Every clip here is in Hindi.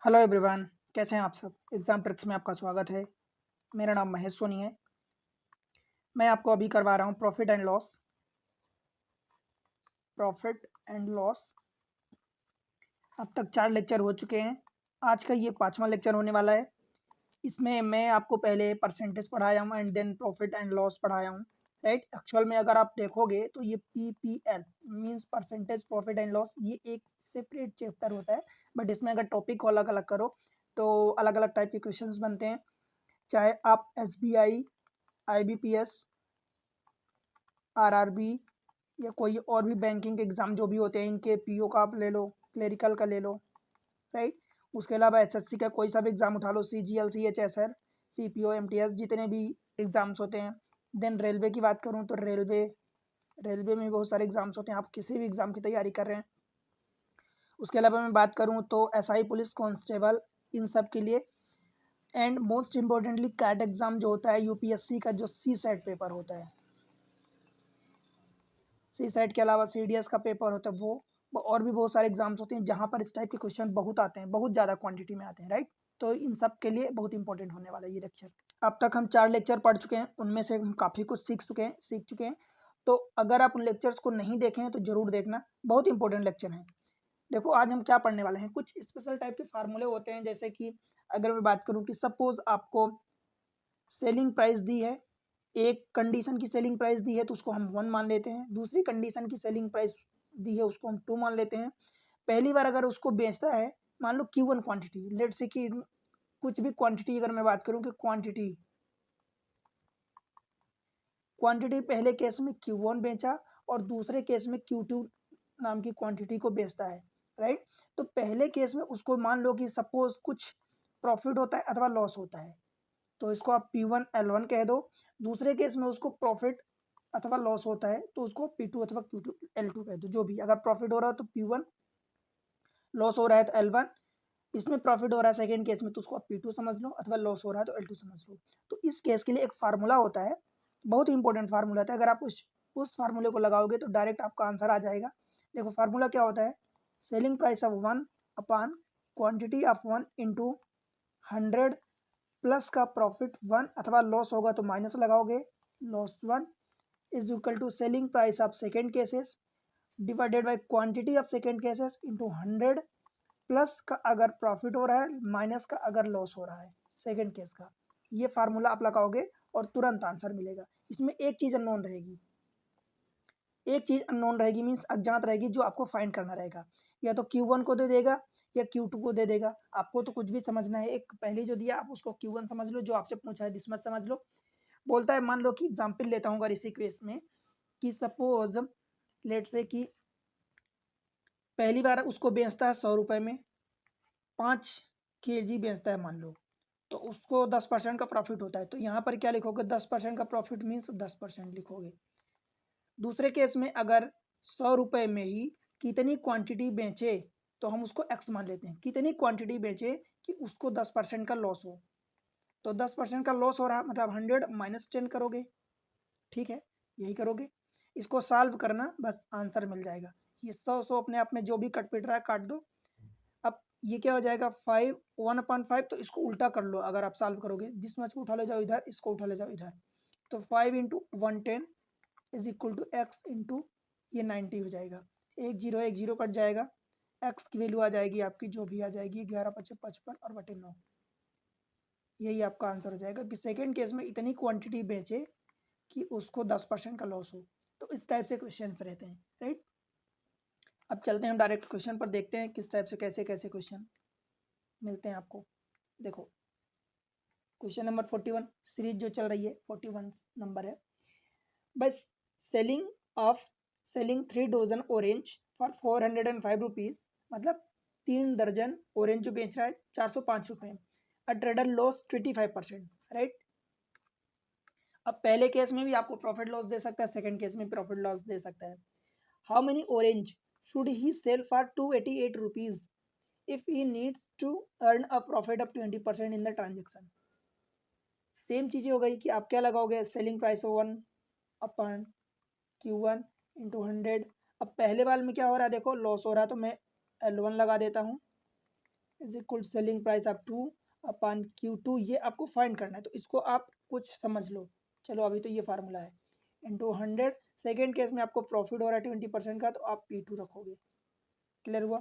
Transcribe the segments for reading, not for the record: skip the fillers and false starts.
हेलो एवरीवन, कैसे हैं आप सब। एग्जाम ट्रिक्स में आपका स्वागत है। मेरा नाम महेश सोनी है। मैं आपको अभी करवा रहा हूँ प्रॉफिट एंड लॉस। अब तक 4 लेक्चर हो चुके हैं। आज का ये 5वां लेक्चर होने वाला है। इसमें मैं आपको पहले परसेंटेज पढ़ाया हूँ and then profit and loss पढ़ाया हूँ। राइट, एक्चुअल में अगर आप देखोगे तो ये PPL means percentage profit and loss, ये एक सेपरेट चैप्टर होता है। बट इसमें अगर टॉपिक को अलग अलग करो तो अलग अलग टाइप के क्वेश्चंस बनते हैं। चाहे आप SBI, IBPS, RRB या कोई और भी बैंकिंग एग्जाम जो भी होते हैं, इनके PO का आप ले लो, क्लेरिकल का ले लो। राइट, उसके अलावा SSC का कोई सा भी एग्जाम उठा लो, CGL, CHSL, CPO, MTS, जितने भी एग्जाम्स होते हैं। देन रेलवे की बात करूँ तो रेलवे में बहुत सारे एग्जाम्स होते हैं। आप किसी भी एग्जाम की तैयारी कर रहे हैं। उसके अलावा मैं बात करूँ तो SI पुलिस कांस्टेबल, इन सब के लिए। And most importantly CAT exam जो होता है, UPSC का जो CSAT पेपर होता है, CSAT के अलावा CDS का पेपर होता है, वो और भी बहुत सारे एग्जाम्स होते हैं जहाँ पर इस टाइप के क्वेश्चन बहुत आते हैं, बहुत ज़्यादा क्वांटिटी में आते हैं। राइट, तो इन सब के लिए बहुत इंपॉर्टेंट होने वाला है ये लेक्चर। अब तक हम 4 लेक्चर पढ़ चुके हैं, उनमें से हम काफ़ी कुछ सीख चुके हैं। तो अगर आप उन लेक्चर्स को नहीं देखे हैं तो जरूर देखना, बहुत इंपॉर्टेंट लेक्चर हैं। देखो आज हम क्या पढ़ने वाले हैं, कुछ स्पेशल टाइप के फार्मूले होते हैं। जैसे कि अगर मैं बात करूँ कि सपोज आपको सेलिंग प्राइस दी है, एक कंडीशन की सेलिंग प्राइस दी है तो उसको हम 1 मान लेते हैं। दूसरी कंडीशन की सेलिंग प्राइस दी है, उसको हम 2 मान लेते हैं। पहली बार अगर उसको बेचता है, मान लो Q1 क्वांटिटी, लेट से कि कुछ भी क्वांटिटी अगर मैं बात करूं कि क्वांटिटी पहले केस में Q1 बेचा और दूसरे केस में Q2 नाम की क्वांटिटी को बेचता है। राइट, तो पहले केस में उसको मान लो कि सपोज कुछ प्रॉफिट होता है अथवा लॉस होता है, तो इसको आप P1 L1 कह दो। दूसरे केस में उसको प्रॉफिट अथवा लॉस होता है तो उसको P2 अथवा Q2 L2 कह दो। जो भी, अगर प्रॉफिट हो रहा है तो P1, लॉस हो रहा है तो L1। इसमें प्रॉफिट हो रहा है सेकेंड केस में तो उसको आप P2 समझ लो, अथवा लॉस हो रहा है तो L2 समझ लो। तो इस केस के लिए एक फार्मूला होता है, बहुत ही इंपॉर्टेंट फार्मूला होता है। अगर आप उस फार्मूले को लगाओगे तो डायरेक्ट आपका आंसर आ जाएगा। देखो फार्मूला क्या होता है, selling price of 1 upon quantity of 1 into 100 plus का प्रॉफिट 1, अथवा लॉस होगा तो माइनस लगाओगे, loss 1 is equal to selling price of second cases divided by quantity of second cases into 100 plus का अगर प्रॉफिट हो रहा है माइनस का अगर लॉस हो रहा है सेकेंड केस का। ये फार्मूला आप लगाओगे और तुरंत आंसर मिलेगा। इसमें एक चीज अननोन रहेगी, एक चीज अननोन रहेगी मीन्स अज्ञात रहेगी, जो आपको फाइंड करना रहेगा। या तो Q1 को दे देगा या Q2 को दे देगा। आपको तो कुछ भी समझना है, एक पहले जो दिया आप उसको Q1 समझ लो, जो आपसे पूछा है दिस मच समझ लो। बोलता है, मान लो कि एग्जाम्पल लेता हूँ अगर इसी केस में, कि सपोज लेट से कि पहली बार उसको बेचता है 100 रुपए में, 5 kg बेचता है मान लो, तो उसको 10% का प्रॉफिट होता है। तो यहाँ पर क्या लिखोगे, 10% का प्रॉफिट मीन्स 10% लिखोगे। दूसरे केस में अगर 100 रुपए में ही कितनी क्वांटिटी बेचे तो हम उसको X मान लेते हैं। कितनी क्वांटिटी बेचे कि उसको 10% का लॉस हो, तो 10% का लॉस हो रहा मतलब 100 माइनस 10 करोगे। ठीक है, यही करोगे। इसको सॉल्व करना, बस आंसर मिल जाएगा। ये 100 अपने आप में जो भी कट पिट रहा है काट दो। अब ये क्या हो जाएगा, 5 1/5। तो इसको उल्टा कर लो, अगर आप सॉल्व करोगे जिस मच को उठा ले जाओ इधर, इसको उठा ले जाओ इधर। तो 5 into 110 is equal to X into ये 90 हो जाएगा। एक जीरो कट जाएगा, X की वैल्यू आ जाएगी आपकी जो भी आ जाएगी 11×5 = 55 और बटे 9। यही आपका आंसर हो जाएगा कि सेकेंड केस में इतनी क्वांटिटी बेचे कि उसको 10% का लॉस हो। तो इस टाइप से क्वेश्चन रहते हैं। राइट, अब चलते हैं हम डायरेक्ट क्वेश्चन पर, देखते हैं किस टाइप से कैसे कैसे क्वेश्चन मिलते हैं आपको। देखो क्वेश्चन नंबर 41, सीरीज जो चल रही है 41 नंबर है। बस selling of selling 3 dozen orange for 405 rupees, मतलब 3 दर्जन ऑरेंज जो बेच रहा है 405 रुपये। A trader loss 25%। राइट, अब पहले केस में भी आपको प्रॉफिट लॉस दे सकता है, सेकंड केस में प्रॉफिट लॉस दे सकता है। How many orange should he sell for 288 rupees if he needs to earn a profit of 20% in the transaction. Same चीजें हो गई कि आप क्या लगाओगे, selling price 1 upon Q1 into 100। अब पहले वाले में क्या हो रहा है, देखो लॉस हो रहा है तो मैं L1 लगा देता हूँ। Is equal to selling price up to upon Q2, ये आपको फाइंड करना है। तो इसको आप कुछ समझ लो। चलो अभी तो ये फार्मूला है इंटू 100। सेकेंड केस में आपको प्रॉफिट हो रहा है 20% का, तो आप P2 रखोगे। क्लियर हुआ?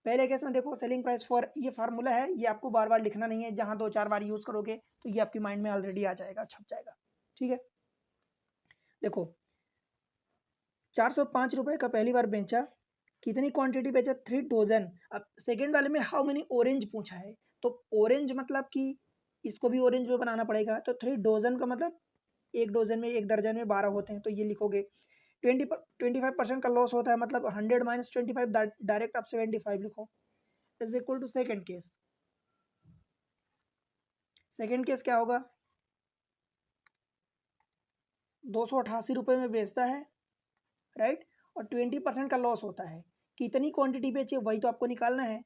पहले केस में देखो सेलिंग प्राइस फॉर, ये फार्मूला है, ये आपको बार बार लिखना नहीं है, जहां 2-4 बार यूज करोगे तो ये आपकी माइंड में ऑलरेडी आ जाएगा, छप जाएगा। ठीक है, देखो 405 रुपए का पहली बार बेचा, कितनी क्वांटिटी बेचा? 3 डोजन। अब सेकेंड वाले में हाउ मेनी ऑरेंज पूछा है, तो ऑरेंज मतलब कि इसको भी ऑरेंज में बनाना पड़ेगा, तो 3 डोजन का मतलब एक डोजन में, एक दर्जन में 12 होते हैं, तो ये लिखोगे। 25% का लॉस होता है, मतलब 100 माइनस 25, डायरेक्ट आप 75 लिखो। Is equal to second case. Second case क्या होगा? 288 रुपये में बेचता है, राइट, और 20% का लॉस होता है। कितनी क्वांटिटी बेचे वही तो आपको निकालना है।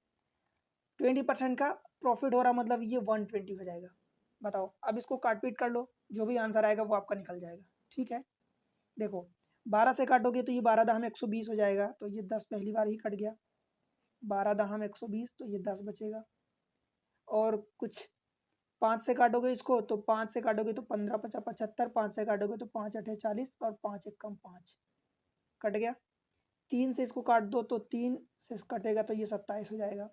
20% का प्रॉफिट हो रहा, मतलब ये 120 हो जाएगा। बताओ, अब इसको काट पीट कर लो, जो भी आंसर आएगा वो आपका निकल जाएगा। ठीक है, देखो 12 से काटोगे तो ये 12 दहम 120 हो जाएगा, तो ये 10 पहली बार ही कट गया। 12 दहम 120, तो ये 10 बचेगा। और कुछ 5 से काटोगे इसको, तो 5 से काटोगे तो 15 50 75, 5 से काटोगे तो 5 8 40, और 5 1 कम 5, कट गया। 3 से इसको काट दो तो 3 से कटेगा तो ये 27 हो जाएगा।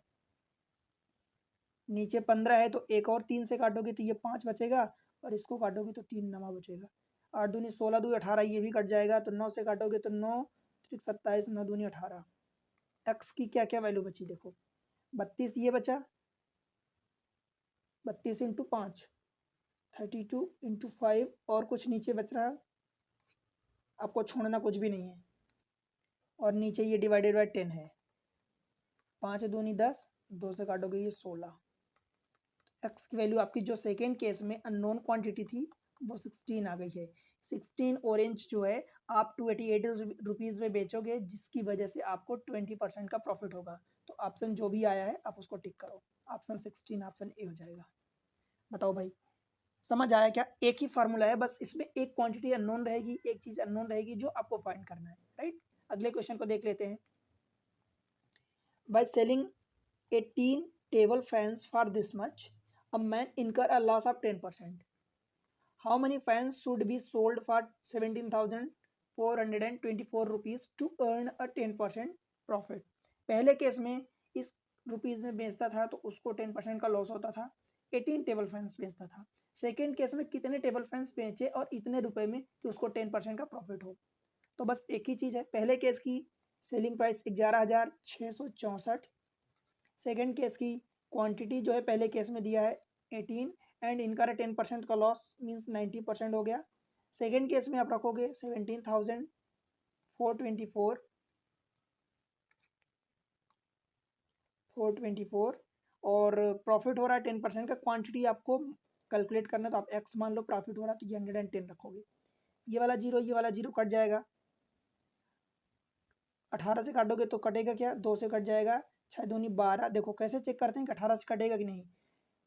नीचे 15 है, तो एक और 3 से काटोगे तो ये 5 बचेगा, और इसको काटोगे तो 3 नमा बचेगा। 8 दूनी 16, 2 18, ये भी कट जाएगा। तो 9 से काटोगे तो 9 3 27, 9 दूनी 18। एक्स की क्या क्या वैल्यू बची देखो, 32 ये बचा, 32 इंटू 5 32 इंटू 5, और कुछ नीचे बच रहा, आपको छोड़ना कुछ भी नहीं है, और नीचे ये डिवाइडेड बाय 10 है। 5 दूनी 10, 2 से काटोगे ये 16। एक्स की वैल्यू आपकी जो सेकेंड केस में अननोन क्वांटिटी थी वो 16 आ गई है। 16 ऑरेंज जो है आप 288 रुपीज़ में बेचोगे, जिसकी वजह से आपको 20% का प्रॉफिट होगा। तो ऑप्शन जो भी आया है आप उसको टिक करो, ऑप्शन 16 ऑप्शन ए हो जाएगा। बताओ भाई, समझ आया क्या? एक ही फार्मूला है, बस इसमें एक क्वांटिटी अननोन रहेगी, एक चीज़ अननोन रहेगी जो आपको फाइंड करना है, राइट। अगले क्वेश्चन को देख लेते हैं। By selling 18 table fans for this much, a man incur a loss of 10%. How many fans should be sold for 17,424 rupees to earn a 10% profit? पहले केस में इस रुपीज में बेचता था तो उसको 10% का लॉस होता था, 18 टेबल फैंस बेचता था। सेकेंड केस में कितने टेबल फैंस बेचे और इतने रुपए में कि उसको 10% का प्रॉफिट हो। तो बस एक ही चीज है, पहले केस की सेलिंग प्राइस 11,664, सेकेंड केस की क्वांटिटी जो है पहले केस में दिया है 18, एंड इनका 10% का लॉस मीन्स 90% हो गया। सेकेंड केस में आप रखोगे 17,424 और प्रॉफिट हो रहा है 10% का। क्वांटिटी आपको कैलकुलेट करना, तो आप एक्स मान लो, प्रॉफिट हो रहा है तो ये 110 रखोगे। ये वाला जीरो, ये वाला जीरो कट जाएगा। 18 से काटोगे तो कटेगा क्या, 2 से कट जाएगा। 6 दूनी 12, देखो कैसे चेक करते हैं कि 18 से कटेगा कि नहीं।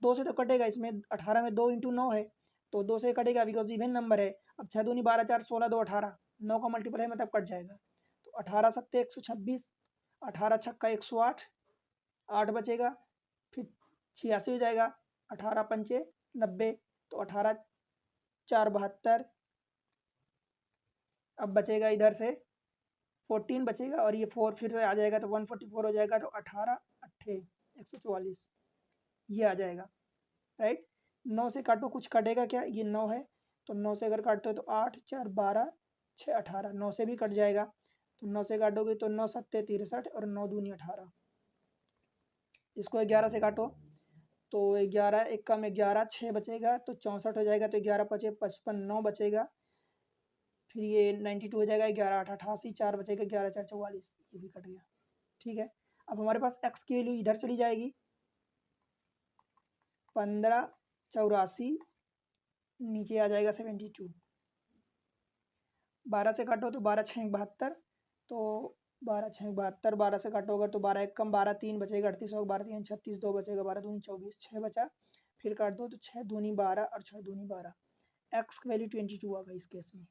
2 से तो कटेगा, इसमें 18 में 2 इंटू 9 है, तो 2 से कटेगा बिकॉज इवन नंबर है। अब 6 दूनी 12 4 16 2 18, 9 का मल्टीपल है मतलब कट जाएगा। तो 18 सत्ते 126, 18 छक्का 108, 8 बचेगा, फिर 86 हो जाएगा। 18 पंचे 90, तो 18 4 72, अब बचेगा इधर से 14 बचेगा, और ये 4 फिर से आ जाएगा तो 144 हो जाएगा। तो 18 अट्ठे 144 ये आ जाएगा, राइट। 9 से काटो, कुछ कटेगा क्या, ये 9 है, तो 9 से अगर काटते हो तो 8 4 12 6 18, 9 से भी कट जाएगा। तो 9 से काटोगे तो 9 सत्ते 63 और 9 दूनी 18। इसको 11 से काटो तो 11 एक कम 11, 6 बचेगा तो 64 हो जाएगा। तो 11 पचे 55, 9 बचेगा, फिर ये 92 हो जाएगा। 11 8 88, 4 बचेगा, 11 4 44, ये भी कट गया। ठीक है, अब हमारे पास एक्स की वैल्यू इधर चली जाएगी, 15 84, नीचे आ जाएगा 72। 12 से काटो तो 12 6 72, तो 12 6 72, 12 से काटोगे तो 12 एक कम 12 3 बचेगा 38, और 12 3 36, 2 बचेगा, 12 दूनी 24, 6 बचा, फिर काट दो तो 6 दूनी 12 और 6 दूनी 12। एक्स की वैल्यू 22 आ गई इस केस में।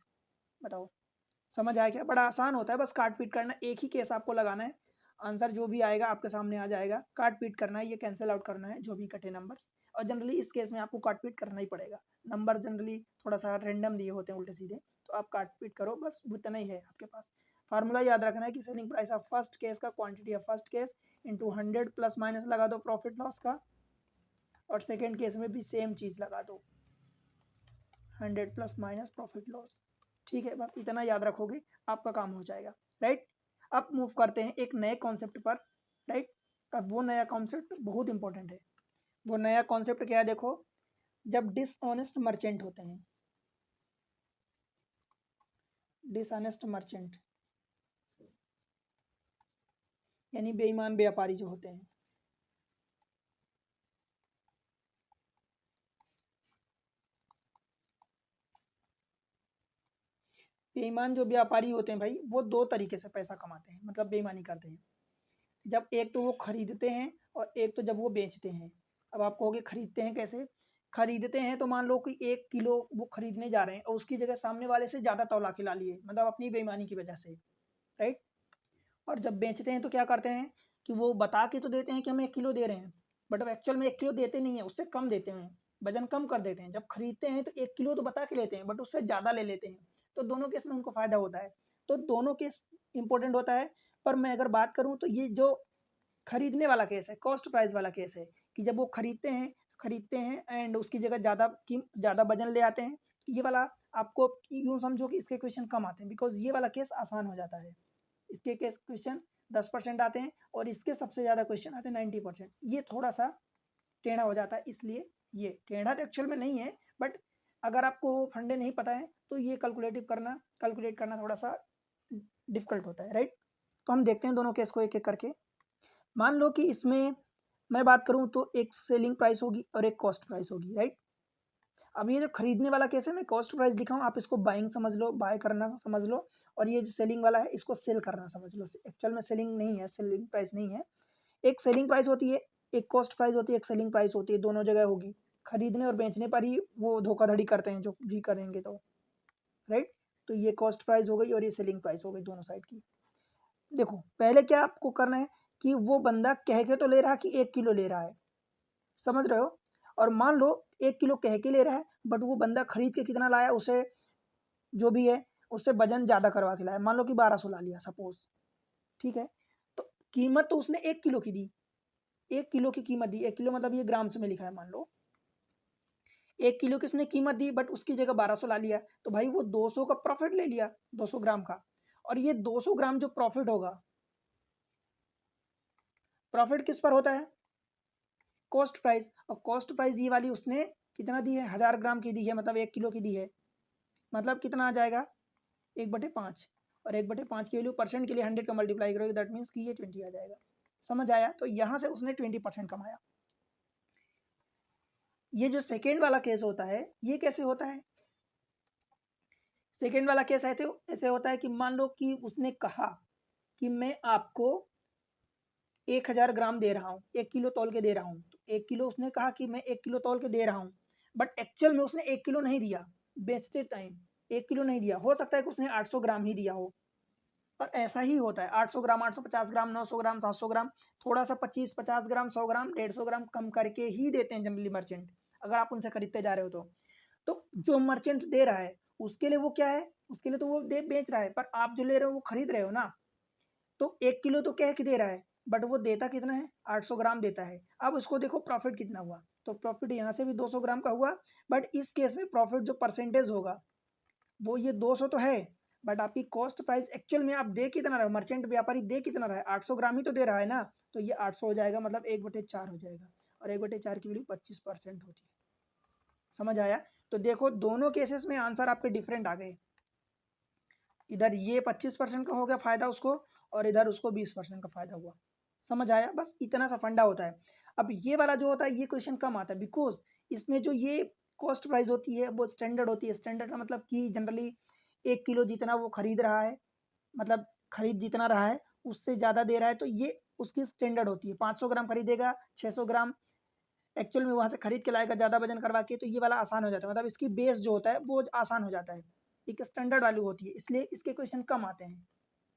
बताओ, समझ आया क्या? बड़ा आसान होता है, बस काट पीट करना, एक ही केस आपको लगाना है। आंसर जो भी आएगा आपके सामने आ जाएगा, काट पीट करना है, ये कैंसिल आउट करना है जो भी कटे नंबर्स। और जनरली इस केस में आपको काट पीट करना ही पड़ेगा, नंबर जनरली थोड़ा सा रेंडम दिए होते हैं उल्टे सीधे, तो आप काट पीट करो, बस उतना ही है आपके पास। फार्मूला याद रखना है कि selling price of first case का quantity of first case into 100 plus minus लगा दो प्रॉफिट लॉस का, और सेकेंड केस में भी सेम चीज लगा दो 100 प्लस माइनस प्रॉफिट लॉस। ठीक है, बस इतना याद रखोगे आपका काम हो जाएगा, राइट। अब मूव करते हैं एक नए कॉन्सेप्ट पर, राइट। अब वो नया कॉन्सेप्ट बहुत इंपॉर्टेंट है। वो नया कॉन्सेप्ट क्या है, देखो, जब डिसऑनेस्ट मर्चेंट होते हैं, डिसऑनेस्ट मर्चेंट यानी बेईमान व्यापारी जो होते हैं, बेईमान जो व्यापारी होते हैं भाई, वो दो तरीके से पैसा कमाते हैं, मतलब बेईमानी करते हैं। जब एक तो वो खरीदते हैं और एक तो जब वो बेचते हैं। अब आप कहोगे खरीदते हैं कैसे? खरीदते हैं तो मान लो कि 1 किलो वो खरीदने जा रहे हैं और उसकी जगह सामने वाले से ज़्यादा तौला के ला लिए, मतलब अपनी बेईमानी की वजह से, राइट। और जब बेचते हैं तो क्या करते हैं कि वो बता के तो देते हैं कि हम 1 किलो दे रहे हैं, बट अब एक्चुअल में 1 किलो देते नहीं है, उससे कम देते हैं, वजन कम कर देते हैं। जब खरीदते हैं तो 1 किलो तो बता के लेते हैं, बट उससे ज़्यादा ले लेते हैं, तो दोनों केस में उनको फायदा होता है। तो दोनों केस इंपॉर्टेंट होता है। पर मैं अगर बात करूँ तो ये जो खरीदने वाला केस है, कॉस्ट प्राइस वाला केस है, कि जब वो खरीदते हैं एंड उसकी जगह ज़्यादा वजन ले आते हैं, ये वाला आपको यूँ समझो कि इसके क्वेश्चन कम आते हैं, बिकॉज ये वाला केस आसान हो जाता है। इसके केस क्वेश्चन 10% आते हैं और इसके सबसे ज़्यादा क्वेश्चन आते हैं 90%। ये थोड़ा सा टेढ़ा हो जाता है, इसलिए ये टेढ़ा तो एक्चुअल में नहीं है, बट अगर आपको फंडे नहीं पता है तो ये कैलकुलेट करना थोड़ा सा डिफिकल्ट होता है, राइट। तो हम देखते हैं दोनों केस को एक एक करके। मान लो कि इसमें मैं बात करूं तो एक सेलिंग प्राइस होगी और एक कॉस्ट प्राइस होगी, राइट। अब ये जो खरीदने वाला केस है, मैं कॉस्ट प्राइस लिखा हूँ, आप इसको बाइंग समझ लो, बाय करना समझ लो, और ये जो सेलिंग वाला है इसको सेल करना समझ लो। एक्चुअल में सेलिंग नहीं है, सेलिंग प्राइस नहीं है। एक सेलिंग प्राइस होती है, एक कॉस्ट प्राइस होती है, एक सेलिंग प्राइस होती है, दोनों जगह होगी। खरीदने और बेचने पर ही वो धोखाधड़ी करते हैं जो भी करेंगे तो, राइट। तो ये कॉस्ट प्राइस हो गई और ये सेलिंग प्राइस हो गई दोनों साइड की। देखो पहले क्या आपको करना है कि वो बंदा कह के तो ले रहा है कि 1 किलो ले रहा है, समझ रहे हो। और मान लो 1 किलो कह के ले रहा है, बट वो बंदा खरीद के कितना लाया, उसे जो भी है उससे वजन ज़्यादा करवा के लाया, मान लो कि 1200 ला लिया सपोज, ठीक है। तो कीमत तो उसने 1 किलो की दी, 1 किलो की कीमत दी, 1 किलो मतलब ये ग्राम्स में लिखा है, मान लो 1 किलो की उसने कीमत दी, बट उसकी जगह 1200 ला लिया, तो भाई वो 200 का प्रॉफिट ले लिया, 200 ग्राम का। और ये 200 ग्राम जो प्रॉफिट होगा, प्रॉफिट किस पर होता है? Cost price. और कॉस्ट प्राइस ये वाली उसने कितना दी है, 1000 ग्राम की दी है, मतलब 1 किलो की दी है, मतलब कितना आ जाएगा 1/5। और 1/5 की वैल्यू परसेंट के लिए 100 का मल्टीप्लाई करोगे, दैट मीन्स कि ये 20 आ जाएगा। समझ आया? तो यहाँ से उसने 20% कमाया। ये जो सेकेंड वाला केस होता है, ये कैसे होता है? सेकेंड वाला केस ऐसे होता है कि मान लो कि उसने कहा कि मैं आपको 1000 ग्राम दे रहा हूँ, 1 किलो तोल के दे रहा हूँ। तो 1 किलो उसने कहा कि मैं 1 किलो तोल के दे रहा हूँ, बट एक्चुअल में उसने 1 किलो नहीं दिया, बेचते टाइम 1 किलो नहीं दिया। हो सकता है कि उसने 800 ग्राम ही दिया हो, पर ऐसा ही होता है, 800 ग्राम, 850 ग्राम, 900 ग्राम, 700 ग्राम, थोड़ा सा 25-50 ग्राम, 100 ग्राम, 150 ग्राम कम करके ही देते हैं जनरली मर्चेंट, अगर आप उनसे खरीदते जा रहे हो तो। तो जो मर्चेंट दे रहा है उसके लिए वो क्या है, उसके लिए तो वो दे बेच रहा है, पर आप जो ले रहे हो वो खरीद रहे हो ना। तो 1 किलो तो कह के दे रहा है, बट वो देता कितना है, 800 ग्राम देता है। अब उसको देखो प्रॉफिट कितना हुआ, तो प्रॉफिट यहाँ से भी 200 ग्राम का हुआ, बट इस केस में प्रॉफिट जो परसेंटेज होगा वो ये 200 तो है, बट आपकी कॉस्ट प्राइस एक्चुअल में आप दे कितना रहे हो, मर्चेंट व्यापारी दे कितना रहा है, 800 ग्राम ही तो दे रहा है ना। तो ये 800 हो जाएगा, मतलब 1/4 हो जाएगा, और 1/4 की वैल्यू 25% होती है। समझ आया? तो देखो दोनों केसेस में आंसर आपके डिफरेंट आ गए। इधर ये 25% का हो गया फायदा उसको, और इधर उसको 20% का फायदा हुआ। समझ आया? बस इतना सा फंडा होता है। अब ये वाला जो होता है ये क्वेश्चन कम आता है, बिकॉज इसमें जो ये कॉस्ट प्राइस होती है वो स्टैंडर्ड होती है। स्टैंडर्ड का मतलब कि जनरली 1 किलो जितना वो खरीद रहा है, मतलब खरीद जितना रहा है उससे ज़्यादा दे रहा है, तो ये उसकी स्टैंडर्ड होती है। 500 ग्राम खरीदेगा, 600 ग्राम एक्चुअल में वहाँ से खरीद के लाएगा ज़्यादा वजन करवा के, तो ये वाला आसान हो जाता है, मतलब इसकी बेस जो होता है वो आसान हो जाता है। एक स्टैंडर्ड वैल्यू होती है, इसलिए इसके क्वेश्चन कम आते हैं,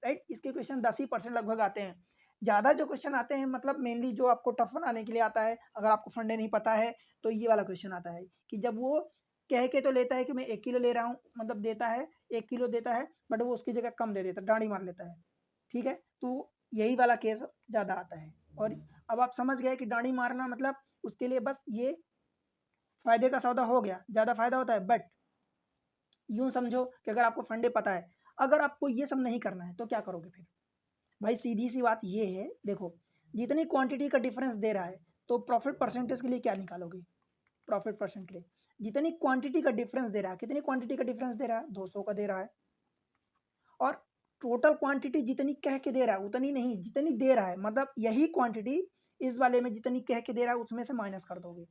राइट। इसके क्वेश्चन 10% लगभग आते हैं। ज़्यादा जो क्वेश्चन आते हैं मतलब मेनली जो आपको टफ बनाने के लिए आता है, अगर आपको फंडे नहीं पता है तो ये वाला क्वेश्चन आता है कि जब वो कह के तो लेता है कि मैं 1 किलो ले रहा हूँ, मतलब देता है 1 किलो देता है, बट वो उसकी जगह कम दे देता है, डांडी मार लेता है। ठीक है, तो यही वाला केस ज़्यादा आता है। और अब आप समझ गए कि डांडी मारना मतलब उसके लिए बस ये फायदे का सौदा हो गया, ज़्यादा फायदा होता है। बट यूं समझो कि अगर आपको फंडे पता है, अगर आपको ये सब नहीं करना है तो क्या करोगे फिर? भाई सीधी सी बात ये है, देखो जितनी क्वांटिटी का डिफरेंस दे रहा है तो प्रॉफिट परसेंटेज के लिए क्या निकालोगे? प्रॉफिट परसेंट के लिए जितनी क्वांटिटी का डिफरेंस दे रहा है, कितनी क्वांटिटी का डिफरेंस दे रहा है? 200 का दे रहा है। और टोटल क्वांटिटी जितनी कह के दे रहा है उतनी नहीं, जितनी दे रहा है मतलब यही क्वांटिटी इस वाले में जितनी कह के दे रहा है उसमें से माइनस कर दोगे।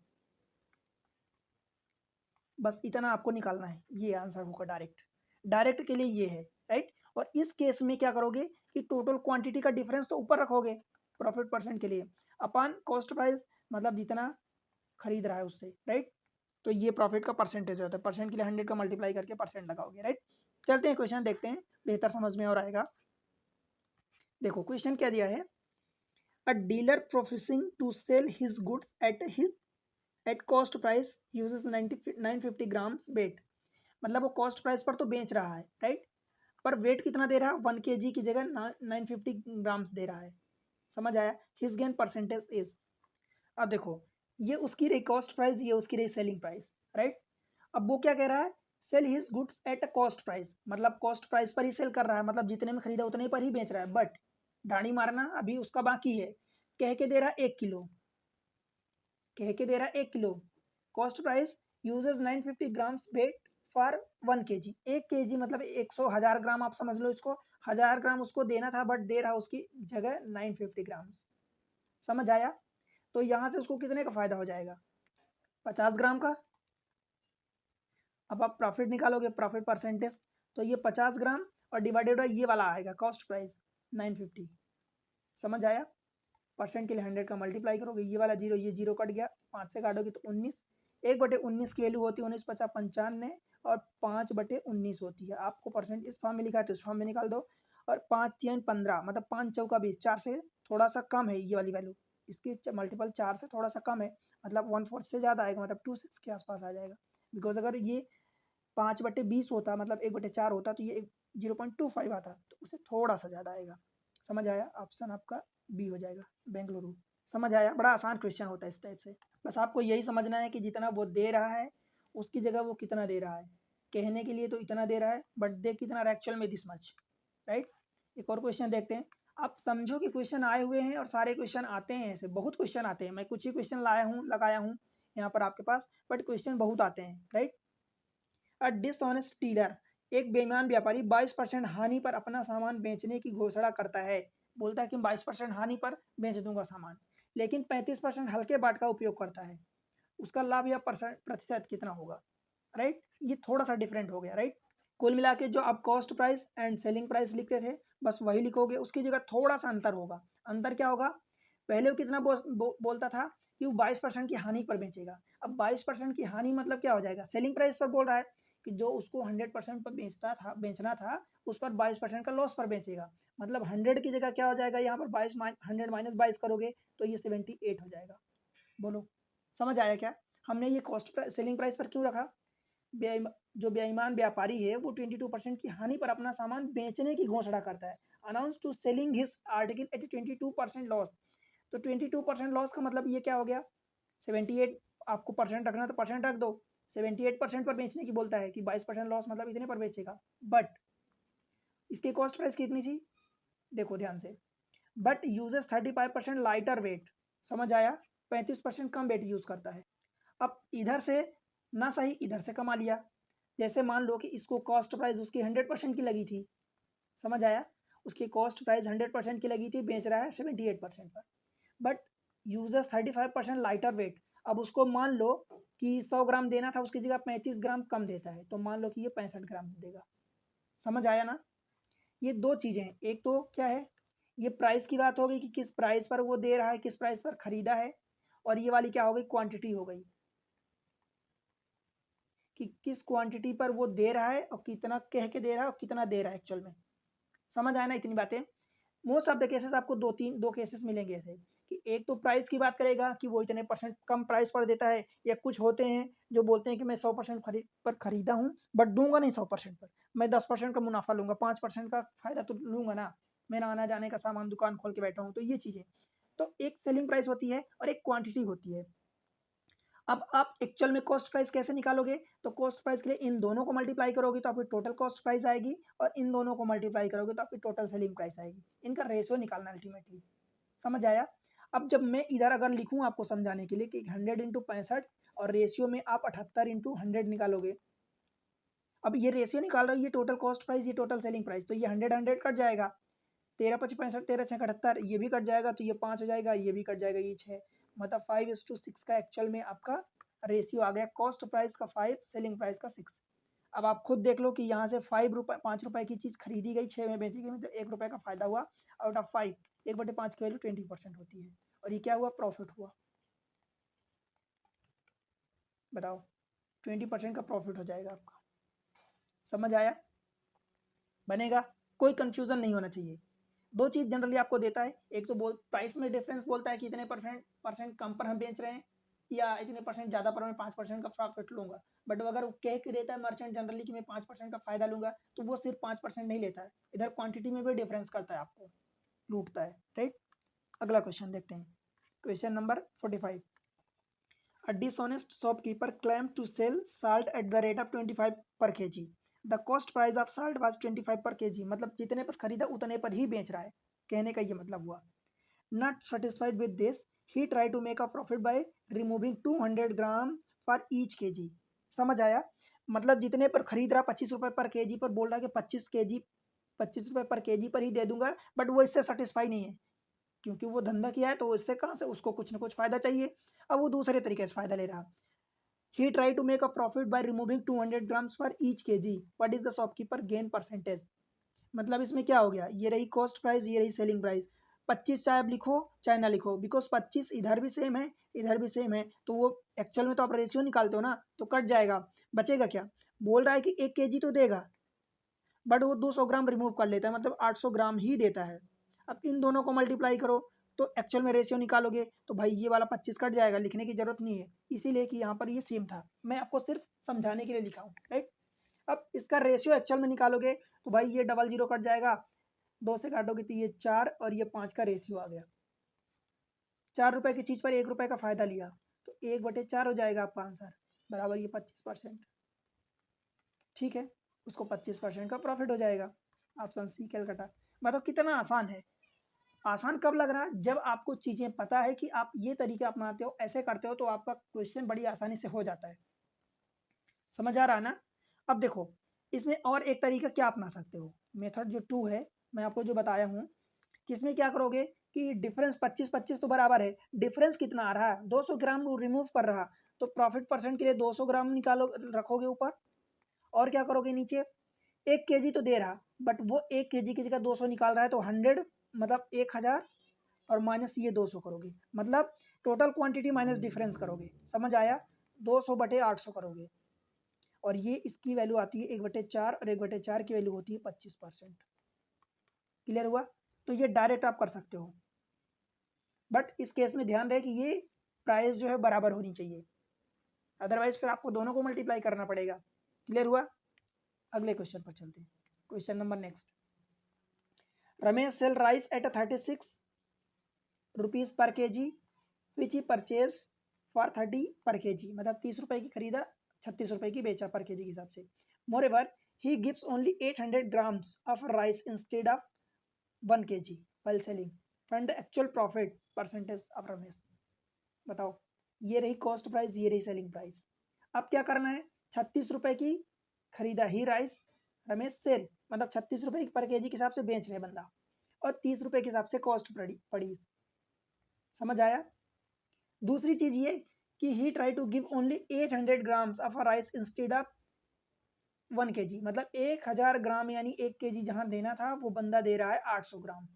बस इतना आपको निकालना है, ये आंसर होगा डायरेक्ट। डायरेक्ट के लिए ये है, राइट। और इस केस में क्या करोगे कि टोटल क्वांटिटी का डिफरेंस तो ऊपर रखोगे प्रॉफिट परसेंट के लिए, अपन कॉस्ट प्राइस मतलब जितना खरीद रहा है उससे, राइट। तो ये प्रॉफिट का परसेंटेज होता है, परसेंट के लिए 100 का मल्टीप्लाई करके परसेंट लगाओगे, राइट। चलते हैं क्वेश्चन देखते हैं, बेहतर समझ में और आएगा। देखो क्वेश्चन क्या दिया है, a dealer professing to sell his goods at cost price uses 950 grams weight. मतलब वो कॉस्ट प्राइस पर तो बेच रहा है, राइट, पर वेट कितना दे रहा है? 1 kg की जगह 950 ग्राम्स दे रहा है। समझ आया? His gain percentage is. अब देखो ये उसकी रही कॉस्ट प्राइस, ये उसकी रही सेलिंग प्राइस, राइट। अब वो क्या कह रहा है? Cell his goods eight a cost price, मतलब कॉस्ट प्राइस पर ही सेल कर रहा है, मतलब जितने में खरीदा उतने पर ही बेच रहा है। बट डाणी मारना अभी उसका बाकी है। कह के दे रहा है 1 किलो, कह के दे रहा है 1 kilo, cost price uses 950 grams wait for 1 kg। 1 kg मतलब 100,000 ग्राम, आप समझ लो इसको 1000 ग्राम उसको देना था, बट दे रहा उसकी जगह 950 ग्राम्स। समझ आया? तो यहाँ से उसको कितने का फायदा हो जाएगा? 50 ग्राम का। अब आप प्रॉफिट निकालोगे, प्रॉफिट परसेंटेज, तो ये 50 ग्राम और डिवाइडेड बाई ये वाला आएगा कॉस्ट प्राइस 950। समझ आया? परसेंट के लिए 100 का मल्टीप्लाई करोगे, ये वाला जीरो, ये जीरो कट गया, 5 से काटोगे तो 19। 1/19 की वैल्यू होती है 19×5 = 95 और 5/19 होती है। आपको परसेंट इस फॉर्म में लिखा है तो इस फॉर्म में निकाल दो। और 5×3 = 15, मतलब 5×4 = 20, 4 से थोड़ा सा कम है ये वाली वैल्यू, इसकी मल्टीपल 4 से थोड़ा सा कम है, मतलब 1/4 से ज़्यादा आएगा, मतलब 2/6 के आसपास आ जाएगा। बिकॉज अगर ये 5/20 होता, मतलब 1/4 होता, तो ये 0.25 आता, तो उससे थोड़ा सा ज़्यादा आएगा। समझ आया? ऑप्शन आपका बी हो जाएगा, बेंगलुरु। समझ आया? बड़ा आसान क्वेश्चन होता है इस टाइप से। बस आपको यही समझना है कि जितना वो दे रहा है उसकी जगह वो कितना दे रहा है। कहने के लिए तो इतना दे रहा है, बट दे कितना रहा एक्चुअल में? This much, right. एक और क्वेश्चन देखते हैं। आप समझो कि क्वेश्चन आए हुए हैं और सारे क्वेश्चन आते हैं, ऐसे बहुत क्वेश्चन आते हैं, मैं कुछ ही क्वेश्चन लाया हूँ लगाया हूँ यहाँ पर आपके पास, बट क्वेश्चन बहुत आते हैं, राइट। अ डिसऑनेस्ट डीलर, एक बेईमान व्यापारी 22% हानि पर अपना सामान बेचने की घोषणा करता है। बोलता है कि 22% हानि पर बेच दूंगा सामान, लेकिन 35% हल्के बाट का उपयोग करता है। उसका लाभ या परसेंट प्रतिशत कितना होगा? राइट, ये थोड़ा सा डिफरेंट हो गया, राइट। कुल मिला के जो आप cost price and selling price लिखते थे बस वही लिखोगे, उसकी जगह थोड़ा सा अंतर होगा। अंतर क्या होगा? पहले वो कितना बोलता था कि वो 22% की हानि पर बेचेगा। अब 22% की हानि मतलब क्या हो जाएगा? सेलिंग प्राइस पर बोल रहा है कि जो उसको 100% पर बेचना था उस पर 22% का लॉस पर बेचेगा। मतलब 100 की जगह क्या हो जाएगा यहाँ पर? 100 - 22 करोगे तो ये 78 हो जाएगा। बोलो समझ आया क्या? हमने ये कॉस्ट सेलिंग प्राइस पर क्यों रखा? जो बेईमान व्यापारी है वो 22% की हानि पर अपना सामान बेचने की घोषणा करता है। Announce to selling his article at 22% loss. तो 22% लॉस का मतलब ये क्या हो गया? 78, आपको परसेंट रखना तो परसेंट रख दो। 78% पर बेचने की बोलता है कि 22% लॉस मतलब इतने पर बेचेगा। बट इसकी कॉस्ट प्राइस कितनी थी? देखो ध्यान से। But uses 35% lighter weight. समझ आया? 35% कम वेट यूज करता है। अब इधर से ना सही, इधर से कमा लिया। जैसे मान लो कि इसको कॉस्ट प्राइस उसकी 100% की लगी थी। समझ आया? उसकी कॉस्ट प्राइस 100% की लगी थी, बेच रहा है 78% पर। But users 35% lighter weight. अब उसको मान लो कि 100 ग्राम देना था, उसकी जगह 35 ग्राम कम देता है, तो मान लो कि ये 65 ग्राम देगा। समझ आया ना? ये दो चीजें हैं, एक तो क्या है, ये प्राइस की बात हो गई कि किस प्राइस पर वो दे रहा है, किस प्राइस पर खरीदा है। और ये वाली क्या हो गई? क्वांटिटी हो गई कि किस क्वांटिटी पर वो दे रहा है और कितना कह के दे रहा है और कितना दे रहा है एक्चुअल में। समझ आया ना इतनी बातें? मोस्ट ऑफ द केसेस आपको दो केसेस मिलेंगे ऐसे कि एक तो प्राइस की बात करेगा कि वो इतने परसेंट कम प्राइस पर देता है, या कुछ होते हैं जो बोलते हैं कि मैं 100% पर खरीदा हूँ बट दूंगा नहीं 100% पर, मैं 10% का मुनाफा लूंगा, 5% का फायदा तो लूंगा ना, मेरा आना जाने का सामान दुकान खोल के बैठा हूँ। तो ये चीजें, तो एक सेलिंग प्राइस होती है और एक क्वांटिटी होती है। अब आप एक्चुअल में कॉस्ट प्राइस कैसे निकालोगे, तो कॉस्ट प्राइस के लिए इन दोनों को मल्टीप्लाई करोगे तो आपकी टोटल कॉस्ट प्राइस आएगी, और इन दोनों को मल्टीप्लाई करोगे तो आपकी टोटल सेलिंग प्राइस आएगी। इनका रेशियो निकालना अल्टीमेटली। समझ आया? अब जब मैं इधर अगर लिखूं आपको समझाने के लिए कि 100 इंटू 65 और रेशियो में आप 78 इंटू 100 निकालोगे, अब ये रेशियो निकाल रहे हो, ये टोटल कॉस्ट प्राइस, ये टोटल सेलिंग प्राइस, तो ये 100 कट जाएगा, 13×5 = 65, 13×6 = 78, ये भी कट जाएगा, तो ये 5 हो जाएगा, ये भी कट जाएगा, ये 6, मतलब 5:6 का एक्चुअल में आपका रेशियो आ गया, कॉस्ट प्राइस का 5, सेलिंग प्राइस का 6। अब आप खुद देख लो कि यहाँ से 5 रुपए की चीज़ खरीदी गई, 6 में बेची गई, मतलब 1 रुपये का फायदा हुआ आउट ऑफ 5, 1/5 की वैल्यू 20% होती है, और ये क्या हुआ, प्रॉफिट हुआ। बताओ, 20% का प्रॉफिट हो जाएगा आपका। समझ आया? बनेगा, कोई कंफ्यूजन नहीं होना चाहिए। दो चीज जनरली आपको देता है, एक तो बोल प्राइस में डिफरेंस बोलता है कि इतने परसेंट कम पर हम बेच रहे हैं, या इतने परसेंट ज़्यादा पर मैं 5% का प्रॉफिट लूंगा। बट अगर वो कह के देता है मर्चेंट जनरली कि मैं 5% का फायदा लूंगा, तो वो सिर्फ 5% नहीं लेता है, इधर क्वांटिटी में भी डिफरेंस करता है, आपको लूटता है। राइट, अगला क्वेश्चन देखते हैं, question number 45। A dishonest shopkeeper claimed to sell salt at the rate of 25 per kg. The cost price of salt was 25 per kg. मतलब जितने पर खरीदा उतने पर ही बेच रहा है, कहने का ये मतलब हुआ। Not satisfied with this, he tried to make a profit by removing 200 gram for each kg. समझ आया? मतलब जितने पर खरीद रहा 25 रुपए पर केजी पर, बोल रहा है कि 25 रुपए पर केजी पर ही दे दूंगा, बट वो इससे सेटिस्फाई नहीं है, क्योंकि वो धंधा किया है तो इससे कहाँ से उसको कुछ ना कुछ फायदा चाहिए। अब वो दूसरे तरीके से फायदा ले रहा। He try to make a profit by removing 200 grams for each KG. What is the shopkeeper gain percentage? मतलब इसमें क्या हो गया, ये रही कॉस्ट प्राइस, ये रही सेलिंग प्राइस। 25 चाहे आप लिखो चाहे ना लिखो, बिकॉज 25 इधर भी सेम है इधर भी सेम है, तो वो एक्चुअल में तो आप रेशियो निकालते हो ना, तो कट जाएगा, बचेगा क्या? बोल रहा है कि 1 kg तो देगा, बट वो 200 ग्राम रिमूव कर लेता है, मतलब 800 ग्राम ही देता है। अब इन दोनों को मल्टीप्लाई करो तो एक्चुअल में रेशियो निकालोगे, तो भाई ये वाला 25 कट जाएगा, लिखने की जरूरत नहीं है, इसीलिए कि यहाँ पर ये सेम था, मैं आपको सिर्फ समझाने के लिए लिखा हूँ। राइट, अब इसका रेशियो एक्चुअल में निकालोगे तो भाई ये 00 कट जाएगा, 2 से काटोगे तो ये 4 और ये 5 का रेशियो आ गया। 4 रुपए की चीज पर 1 रुपए का फायदा लिया, तो 1/4 हो जाएगा आपका आंसर, बराबर ये 25%। ठीक है, उसको 25% का प्रॉफिट हो जाएगा। ऑप्शन सी कैलकाटा। बताओ कितना आसान है। आसान कब लग रहा है, जब आपको चीजें पता है कि आप ये तरीके अपनाते हो, ऐसे करते हो, तो आपका क्वेश्चन बड़ी आसानी से हो जाता है। समझ आ रहा है ना? अब देखो, इसमें और एक तरीका क्या अपना सकते हो, मेथड जो 2 है, मैं आपको जो बताया हूँ कि इसमें क्या करोगे कि डिफरेंस 25-25 तो बराबर है, डिफरेंस कितना आ रहा है, 200 ग्राम रिमूव कर रहा, तो प्रॉफिट परसेंट के लिए 200 ग्राम निकालो, रखोगे ऊपर, और क्या करोगे नीचे, 1 kg तो दे रहा, बट वो 1 kg की जगह 200 निकाल रहा है, तो 100 मतलब 1000, और माइनस ये 200 करोगे, मतलब टोटल क्वांटिटी माइनस डिफरेंस करोगे। समझ आया? 200/800 करोगे, और ये इसकी वैल्यू आती है 1/4, और 1/4 की वैल्यू होती है 25%। क्लियर हुआ? तो ये डायरेक्ट आप कर सकते हो, बट इस केस में ध्यान रहे कि ये प्राइस जो है बराबर होनी चाहिए, अदरवाइज फिर आपको दोनों को मल्टीप्लाई करना पड़ेगा। क्लियर हुआ? अगले क्वेश्चन पर चलते हैं, question number next. Ramesh sell rice at 36 rupees per KG which he purchase for 30 per KG, मतलब 30 रुपए की खरीदा, 36 रुपए की बेचा पर केजी के हिसाब से। Moreover he gives only 800 grams of rice instead of 1 kg while selling. Find the actual profit percentage of Ramesh. बताओ, ये रही कॉस्ट प्राइस, ये रही सेलिंग प्राइस। अब क्या करना है, 36 रुपए की खरीदा ही राइस, रमेश सेल, मतलब 36 रुपए पर केजी के हिसाब से बेच रहे बंदा, और 30 रुपए के हिसाब से कॉस्ट पड़ी। समझ आया? दूसरी चीज ये कि he try to give only 800 grams of rice instead of 1 kg, मतलब 1000 ग्राम यानी 1 kg जहां देना था वो बंदा दे रहा है 800 ग्राम।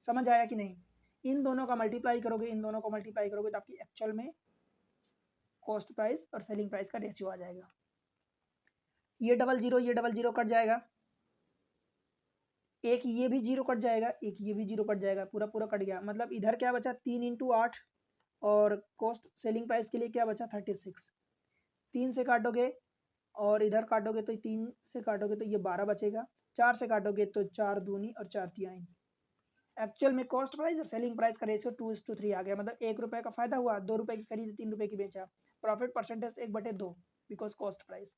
समझ आया कि नहीं? इन दोनों का मल्टीप्लाई करोगे, इन दोनों को मल्टीप्लाई करोगे तो आपकी एक्चुअल में कॉस्ट प्राइस और सेलिंग प्राइस का रेशियो आ जाएगा। ये 00 कट जाएगा, एक ये भी जीरो कट जाएगा, एक ये भी जीरो कट जाएगा, पूरा पूरा कट गया। मतलब इधर क्या बचा 3 × 8 और कॉस्ट सेलिंग प्राइस के लिए क्या बचा 36। 3 से काटोगे और इधर काटोगे तो 3 से काटोगे तो ये 12 बचेगा। 4 से काटोगे तो 4 दूनी और 4 तिहाई। एक्चुअल में कॉस्ट प्राइस और सेलिंग प्राइस का रेशियो 2:3 आ गया। मतलब 1 रुपये का फायदा हुआ, 2 रुपये की खरीदी, 3 रुपये की बेचा। Profit percentage 1/2 because cost price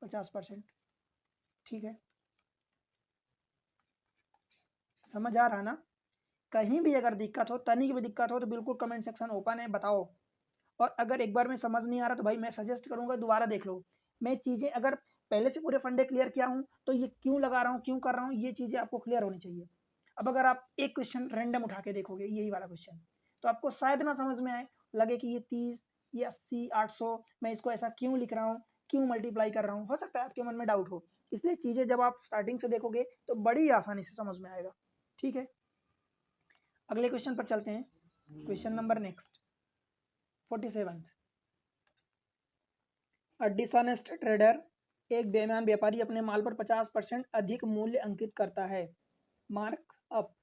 50%। ठीक है, समझ आ रहा ना? कहीं भी अगर दिक्कत हो, तनिक भी दिक्कत हो तो बिल्कुल कमेंट सेक्शन ओपन है, बताओ। और अगर एक बार में समझ नहीं आ रहा तो भाई मैं सजेस्ट करूंगा दोबारा देख लो। मैं चीज़ें अगर पहले से पूरे फंडे क्लियर किया हूँ तो ये क्यों लगा रहा हूँ, क्यों कर रहा हूँ, ये चीज़ें आपको क्लियर होनी चाहिए। अब अगर आप एक क्वेश्चन रैंडम उठा के देखोगे, यही वाला क्वेश्चन, तो आपको शायद ना समझ में आए, लगे कि ये 30, ये 80, 800, मैं इसको ऐसा क्यों लिख रहा हूँ, क्यों मल्टीप्लाई कर रहा हूँ, हो सकता है आपके मन में डाउट हो। इसलिए चीज़ें जब आप स्टार्टिंग से देखोगे तो बड़ी आसानी से समझ में आएगा। ठीक है, अगले क्वेश्चन पर चलते हैं। Question number next 47। अ डिसऑनेस्ट ट्रेडर, एक बेईमान व्यापारी अपने माल पर 50% अधिक मूल्य अंकित करता है। Mark up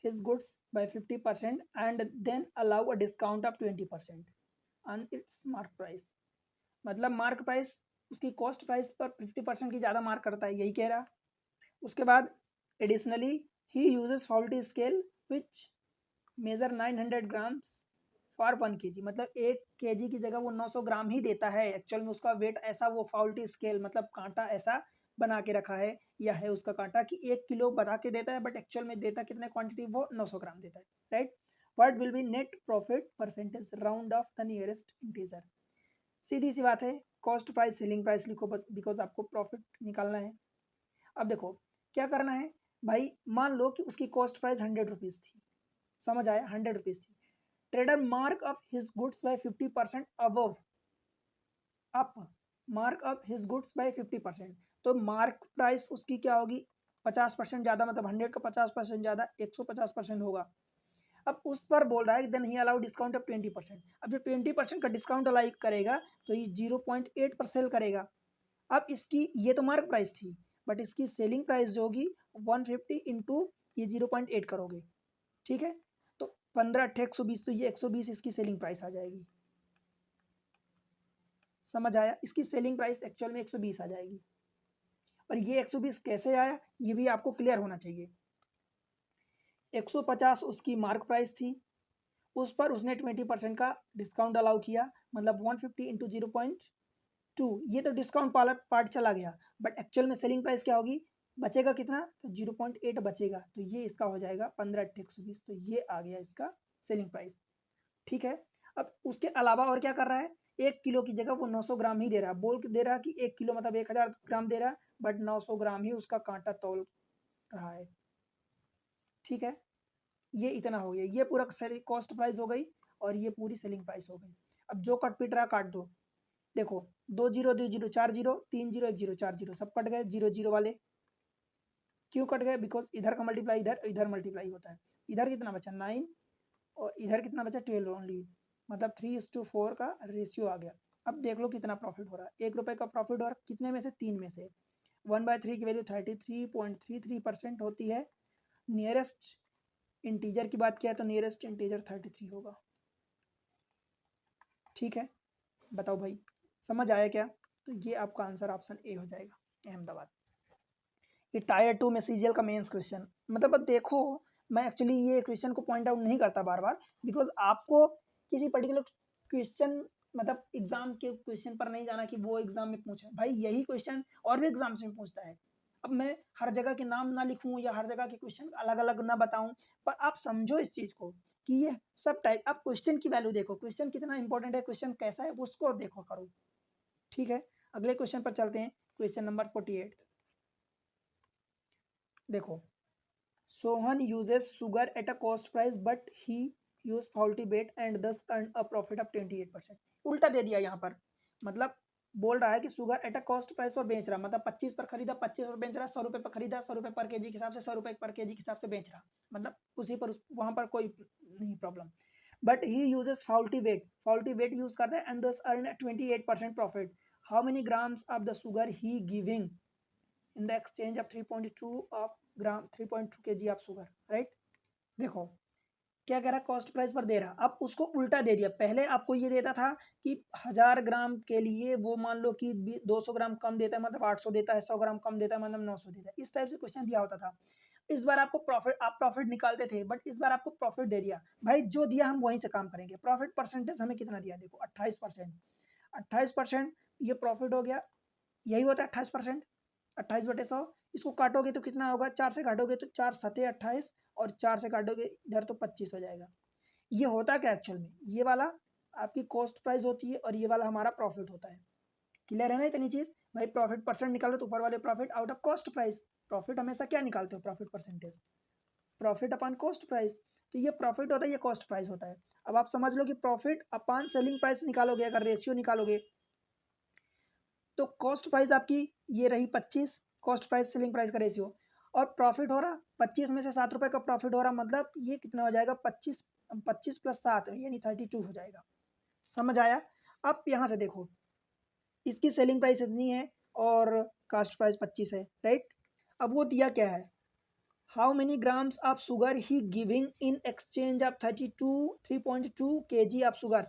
his goods by 50% and then allow a discount of 20% on its mark price। मतलब मार्क प्राइस उसकी कॉस्ट प्राइस पर 50% की ज़्यादा मार्क करता है, यही कह रहा। उसके बाद additionally he uses faulty scale which measure 900 grams for 1 kg। मतलब 1 kg की जगह वो 900 ग्राम ही देता है। एक्चुअल में उसका वेट ऐसा, वो फाउल्टी स्केल मतलब कांटा ऐसा बना के रखा है, या है उसका कांटा कि 1 किलो बता के देता है, बट एक्चुअल में देता कितने क्वांटिटी, वो 900 ग्राम देता है। Right, what will be net profit percentage round off the nearest integer. सीधी सी बात है, कॉस्ट प्राइस सेलिंग प्राइस लिखो बिकॉज आपको प्रॉफिट निकालना है। अब देखो क्या करना है भाई, मान लो कि उसकी कॉस्ट प्राइस 100 रुपीज़ थी, समझ आया, 100 रुपीज़ थी। Trader mark up his goods by 50% above up, mark up his goods by 50%। तो मार्क प्राइस उसकी क्या होगी 50% ज़्यादा, मतलब 100 का 50% ज़्यादा 150% होगा। अब उस पर बोल रहा है then he allow discount of 20%। अब जो 20% का डिस्काउंट अलाउ करेगा तो ये 0.8 पर सेल करेगा। अब इसकी ये तो मार्क प्राइस थी, बट इसकी सेलिंग प्राइस जो होगी 150 इंटू ये 0.8 करोगे। ठीक है, तो 15 × 120, तो ये 120 इसकी सेलिंग प्राइस आ जाएगी। समझ आया, इसकी सेलिंग प्राइस एक्चुअल में 120 आ जाएगी। और ये 120 कैसे आया ये भी आपको क्लियर होना चाहिए। 150 उसकी मार्क प्राइस थी, उस पर उसने 20% का डिस्काउंट अलाउ किया, मतलब 150 इंटू 0.2, ये तो डिस्काउंट वाला पार्ट चला गया, बट एक्चुअल में सेलिंग प्राइस क्या होगी, बचेगा कितना, तो 0.8 बचेगा। तो ये इसका हो जाएगा 15 × 120, तो ये आ गया इसका सेलिंग प्राइस। ठीक है, अब उसके अलावा और क्या कर रहा है, 1 किलो की जगह वो 900 ग्राम ही दे रहा है, बोल के दे रहा है कि 1 किलो मतलब 1000 ग्राम दे रहा है, बट 900 ग्राम ही उसका कांटा तोल रहा है। ठीक है, ये इतना हो गया, ये पूरा कॉस्ट प्राइस हो गई और ये पूरी सेलिंग प्राइस हो गई। अब जो कट पिट रहा काट दो। देखो 2 0 2 0 4 0 3 0 1 0 4 0 सब कट गए, 0 0 वाले क्यों कट गए, बिकॉज इधर का मल्टीप्लाई इधर, इधर मल्टीप्लाई होता है। इधर कितना बचा 9 और इधर कितना बचा 12 ओनली, मतलब 3:4 का रेशियो आ गया। अब देख लो कितना प्रॉफिट हो रहा है, 1 रुपये का प्रॉफिट हो रहा है, कितने में से 3 में से। 1/3 की वैल्यू 33.33% होती है। नियरेस्ट इंटीजर की बात किया तो नियरेस्ट इंटीजर 33 होगा। ठीक है, बताओ भाई समझ आया क्या? तो ये आपका आंसर ऑप्शन ए हो जाएगा, अहमदाबाद। ये टायर 2 में सीजीएल का मेंस क्वेश्चन, मतलब अब देखो मैं एक्चुअली ये क्वेश्चन को पॉइंट आउट नहीं करता बार बार, बिकॉज आपको किसी पर्टिकुलर क्वेश्चन मतलब एग्जाम के क्वेश्चन पर नहीं जाना कि वो एग्जाम में पूछे, भाई यही क्वेश्चन और भी एग्जाम में पूछता है। अब मैं हर जगह के नाम ना लिखूं या हर जगह के क्वेश्चन अलग अलग ना बताऊं, पर आप समझो इस चीज को कि ये सब टाइप, आप क्वेश्चन की वैल्यू देखो, क्वेश्चन कितना इंपॉर्टेंट है, क्वेश्चन कैसा है उसको देखो करो। ठीक है, अगले क्वेश्चन पर चलते हैं, क्वेश्चन नंबर 48। देखो, Sohan uses sugar at a cost price but he used faulty bait and thus earned a profit of 28%। उल्टा दे दिया यहाँ पर, मतलब बोल रहा है कि sugar eight a cost price पर बेच रहा, मतलब 25 पर खरीदा 25 पर बेच रहा, 100 रुपये पर खरीदा 100 रुपये पर केजी के हिसाब से 100 रुपये पर केजी के हिसाब से बेच रहा, मतलब उसी पर वहां पर कोई नहीं problem. But he uses faulty weight use करता है and thus earn 28% profit. How many grams of the sugar he giving, in the exchange of 3.2 of gram 3.2 kg of sugar, right. देखो क्या कह रहा है, कॉस्ट प्राइस पर दे रहा, अब उसको उल्टा दे दिया। पहले आपको ये देता था कि 1000 ग्राम के लिए वो मान लो कि 200 ग्राम कम देता है मतलब 800 देता है, 100 ग्राम कम देता है मतलब 900 देता है, इस टाइप से क्वेश्चन दिया होता था। इस बार आपको प्रॉफिट, आप प्रॉफिट निकालते थे, बट इस बार आपको प्रॉफिट दे दिया। भाई जो दिया हम वहीं से काम करेंगे। प्रॉफिट परसेंटेज हमें कितना दिया, देखो 28%। 28% ये प्रॉफिट हो गया, यही होता है 28%। 28/100, इसको काटोगे तो कितना होगा, 4 से काटोगे तो 4 सते 28, और 4 से काटोगे इधर तो 25 हो जाएगा। ये होता क्या एक्चुअल में, ये वाला आपकी कॉस्ट प्राइस होती है और ये वाला हमारा प्रॉफिट होता है। क्लियर है ना इतनी चीज। भाई प्रॉफिट परसेंट निकालो तो ऊपर वाले profit out of cost price. Profit हमेशा क्या निकालते हो, profit percentage, profit upon cost price. तो ये प्रॉफिट होता है, ये कॉस्ट प्राइस होता है। अब आप समझ लो कि प्रॉफिट अपॉन सेलिंग प्राइस निकालोगे, अगर रेशियो निकालोगे तो कॉस्ट प्राइस आपकी ये रही 25, कॉस्ट प्राइस सेलिंग प्राइस का रेशियो, और प्रॉफिट हो रहा 25 में से 7 रुपए का प्रॉफिट हो रहा, मतलब ये कितना हो जाएगा 25, 25 प्लस 7 यानी 32 हो जाएगा। समझ आया। अब यहाँ से देखो, इसकी सेलिंग प्राइस इतनी है और कास्ट प्राइस 25 है, राइट। अब वो दिया क्या है, how many grams of sugar he giving in exchange of 3.2 kg of sugar.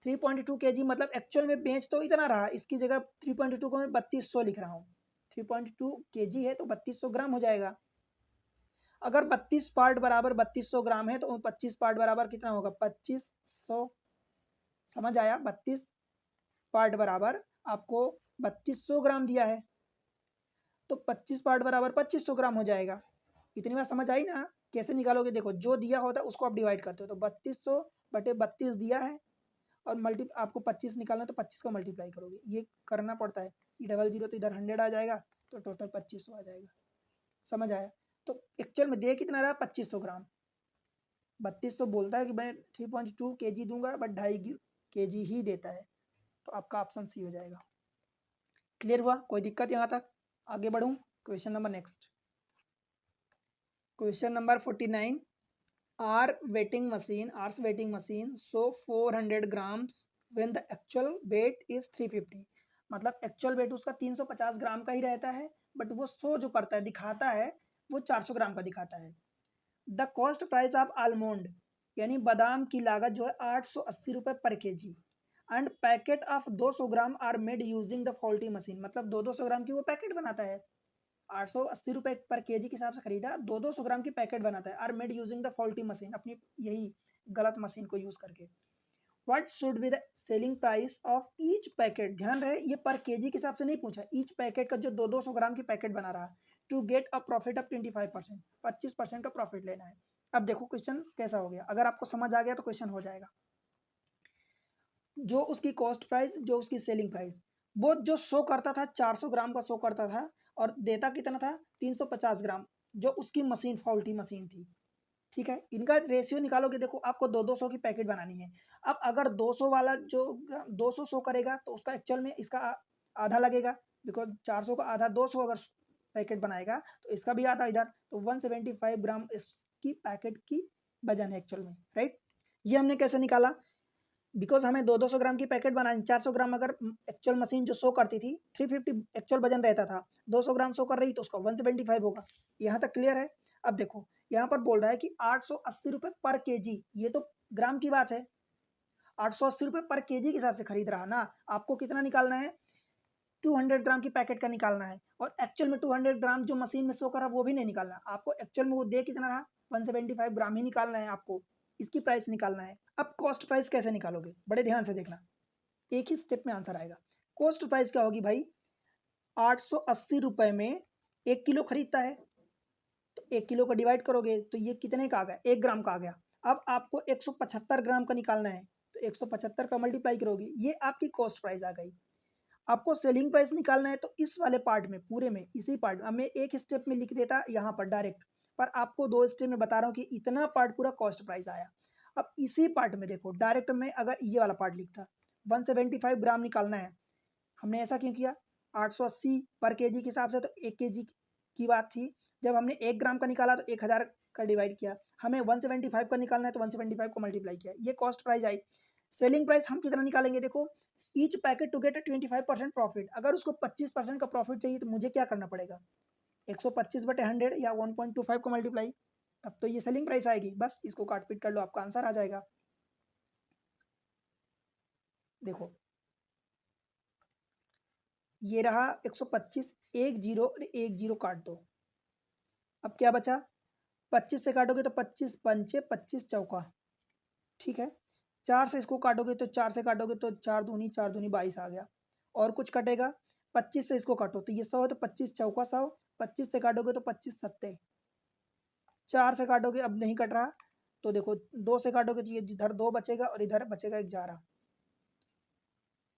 3.2 kg मतलब एक्चुअल में बेच तो इतना रहा, इसकी जगह 3.2 को मैं 3200 लिख रहा हूँ। 3.2 kg है तो 3200 ग्राम हो जाएगा। अगर 32 पार्ट बराबर 3200 ग्राम है तो 25 पार्ट बराबर कितना होगा, 2500। समझ आया। 32 पार्ट बराबर आपको 3200 ग्राम दिया है, तो 25 पार्ट बराबर 2500 ग्राम हो जाएगा। इतनी बात समझ आई ना। कैसे निकालोगे, देखो जो दिया होता है उसको आप डिवाइड करते हो, तो 3200 बटे 32 दिया है और मल्टी आपको 25 निकालना है तो 25 को मल्टीप्लाई करोगे, ये करना पड़ता है। ये डबल जीरो तो इधर 100 आ जाएगा, तो टोटल 2500 आ जाएगा। समझ आया। तो एक्चुअल में दे कितना रहा, 2500 ग्राम। 3200 बोलता है कि मैं 3.2 kg दूंगा, बट 2.5 kg ही देता है, तो आपका ऑप्शन सी हो जाएगा। क्लियर हुआ, कोई दिक्कत यहाँ तक। आगे बढ़ूँ, question number next, question number 49। आर्स weighing machine so 400 grams when the actual weight is 350। मतलब एक्चुअल वेट उसका 350 ग्राम का ही रहता है, बट वो शो जो करता है, दिखाता है, वो 400 ग्राम का दिखाता है। The cost price of almond यानी बादाम की लागत जो है 880 रुपए पर KG, and packet of 200 gram are made using the faulty machine. मतलब 200 ग्राम की वो पैकेट बनाता है, 880 रुपए पर केजी के हिसाब से खरीदा, 200 ग्राम की पैकेट बनाता है, are made using the faulty machine, अपनी यही गलत मशीन को यूज करके। What should be the selling price of each packet. ध्यान रहे ये पर केजी के हिसाब से नहीं पूछा, ईच पैकेट का जो 200 ग्राम की पैकेट बना रहा, to get a profit of 25%, 25% का प्रॉफिट लेना है। अब देखो क्वेश्चन कैसा हो गया, अगर आपको समझ आ गया तो क्वेश्चन हो जाएगा। जो उसकी कॉस्ट प्राइस, जो उसकी सेलिंग प्राइस, वो जो शो करता था 400 ग्राम का शो करता था, और देता कितना था 350 ग्राम, जो उसकी मशीन फॉल्टी मशीन थी। ठीक है, इनका रेशियो निकालोगे, देखो आपको 200 की पैकेट बनानी है। अब अगर 200 वाला जो 200 शो करेगा तो उसका एक्चुअल में इसका आधा लगेगा, बिकॉज 400 का आधा 200 अगर पैकेट बनाएगा तो इसका भी आधा इधर, तो 175 ग्राम इसकी पैकेट की वजन है एक्चुअल में, राइट। ये हमने कैसे निकाला, बिकॉज हमें 200 ग्राम की पैकेट बनानी, 400 ग्राम अगर एक्चुअल मशीन जो शो करती थी 350 एक्चुअल वजन रहता था, 200 ग्राम शो कर रही तो उसका 175 होगा। यहाँ तक क्लियर है। अब देखो यहाँ पर बोल रहा है कि 880 रुपए पर केजी, ये तो ग्राम की बात है, 880 रुपए पर केजी के हिसाब से खरीद रहा ना। आपको कितना निकालना है, 200 ग्राम की पैकेट का निकालना है, और एक्चुअल में 200 ग्राम जो मशीन में शो कर रहा वो भी नहीं निकालना आपको, एक्चुअल में वो दे कितना रहा 175 ग्राम ही निकालना है आपको, इसकी प्राइस निकालना है। अब कॉस्ट प्राइस कैसे निकालोगे, बड़े ध्यान से देखना, एक ही स्टेप में आंसर आएगा। कॉस्ट प्राइस क्या होगी भाई, 880 रुपए में 1 किलो खरीदता है, तो 1 किलो को डिवाइड करोगे तो ये कितने का आ गया, 1 ग्राम का आ गया। अब आपको 175 ग्राम का निकालना है, तो 175 का मल्टीप्लाई करोगे, ये आपकी कॉस्ट प्राइस आ गई। आपको सेलिंग प्राइस निकालना है तो इस वाले पार्ट में, पूरे में, इसी पार्ट में, मैं एक स्टेप में लिख देता यहाँ पर डायरेक्ट, पर आपको 2 स्टेप में बता रहा हूँ कि इतना पार्ट पूरा कॉस्ट प्राइस आया। अब इसी पार्ट में देखो, डायरेक्ट में अगर ये वाला पार्ट लिखता, 175 ग्राम निकालना है, हमने ऐसा क्यों किया, 880 पर केजी के हिसाब से तो 1 केजी की बात थी, जब हमने 1 ग्राम का निकाला तो 1000 का डिवाइड किया, हमें 175 का निकालना है तो 175 को मल्टीप्लाई किया, ये कॉस्ट प्राइस आई। सेलिंग प्राइस हम कितना निकालेंगे, देखो each packet to get a 25% profit. अगर उसको 25% का प्रॉफिट चाहिए तो मुझे क्या करना पड़ेगा, 125/100 या 1.25 को मल्टीप्लाई, तब तो ये सेलिंग प्राइस आएगी। बस इसको काट पीट कर लो, आपका आंसर आ जाएगा। देखो ये रहा 125, एक जीरो और एक जीरो काट दो, अब क्या बचा, 25 से काटोगे तो 25 पंचे 25 चौका, ठीक है। 4 से इसको काटोगे तो 4 से काटोगे तो 4 दूनी 22 आ गया। और कुछ कटेगा, 25 से इसको काटो तो ये 100 है, तो 25 चौका 100, 25 से काटोगे तो 25 सत्ते, 4 से काटोगे अब नहीं कट रहा, तो देखो 2 से काटोगे तो ये इधर 2 बचेगा और इधर बचेगा 11,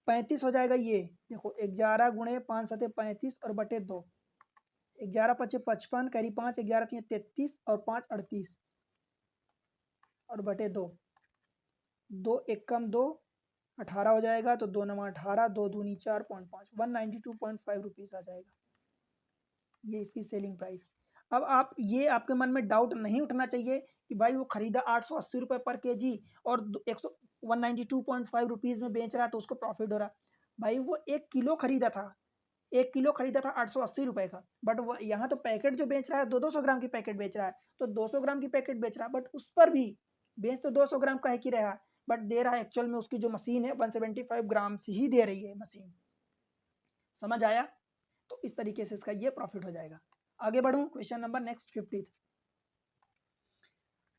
35 हो जाएगा ये। देखो 11 गुणे 5 सते 35 और बटे 2, 11 पचे 55, कैरी 5, 11 3 33 और 5 38 और बटे 2, 2 एक कम 2 18 हो जाएगा, तो 2 9 18, 2 दूनी 4.5, 192.5 रुपीज़ आ जाएगा, ये इसकी सेलिंग प्राइस। अब आप ये आपके मन में डाउट नहीं उठना चाहिए कि भाई वो खरीदा 880 रुपये पर केजी और 192.5 रुपीज़ में बेच रहा है तो उसको प्रॉफिट हो रहा। भाई वो 1 किलो खरीदा था, 1 किलो खरीदा था 880 रुपये का, बट वो यहाँ तो पैकेट जो बेच रहा है 200 ग्राम की पैकेट बेच रहा है, तो 200 ग्राम की पैकेट बेच रहा है, बट उस पर भी बेच तो 200 ग्राम का ही रहा है, बट दे रहा है एक्चुअल में उसकी जो मशीन है 175 ग्राम से ही दे रही है मशीन। समझ आया? तो इस तरीके से इसका ये प्रॉफिट हो जाएगा। आगे बढ़ूं, question number next 50th।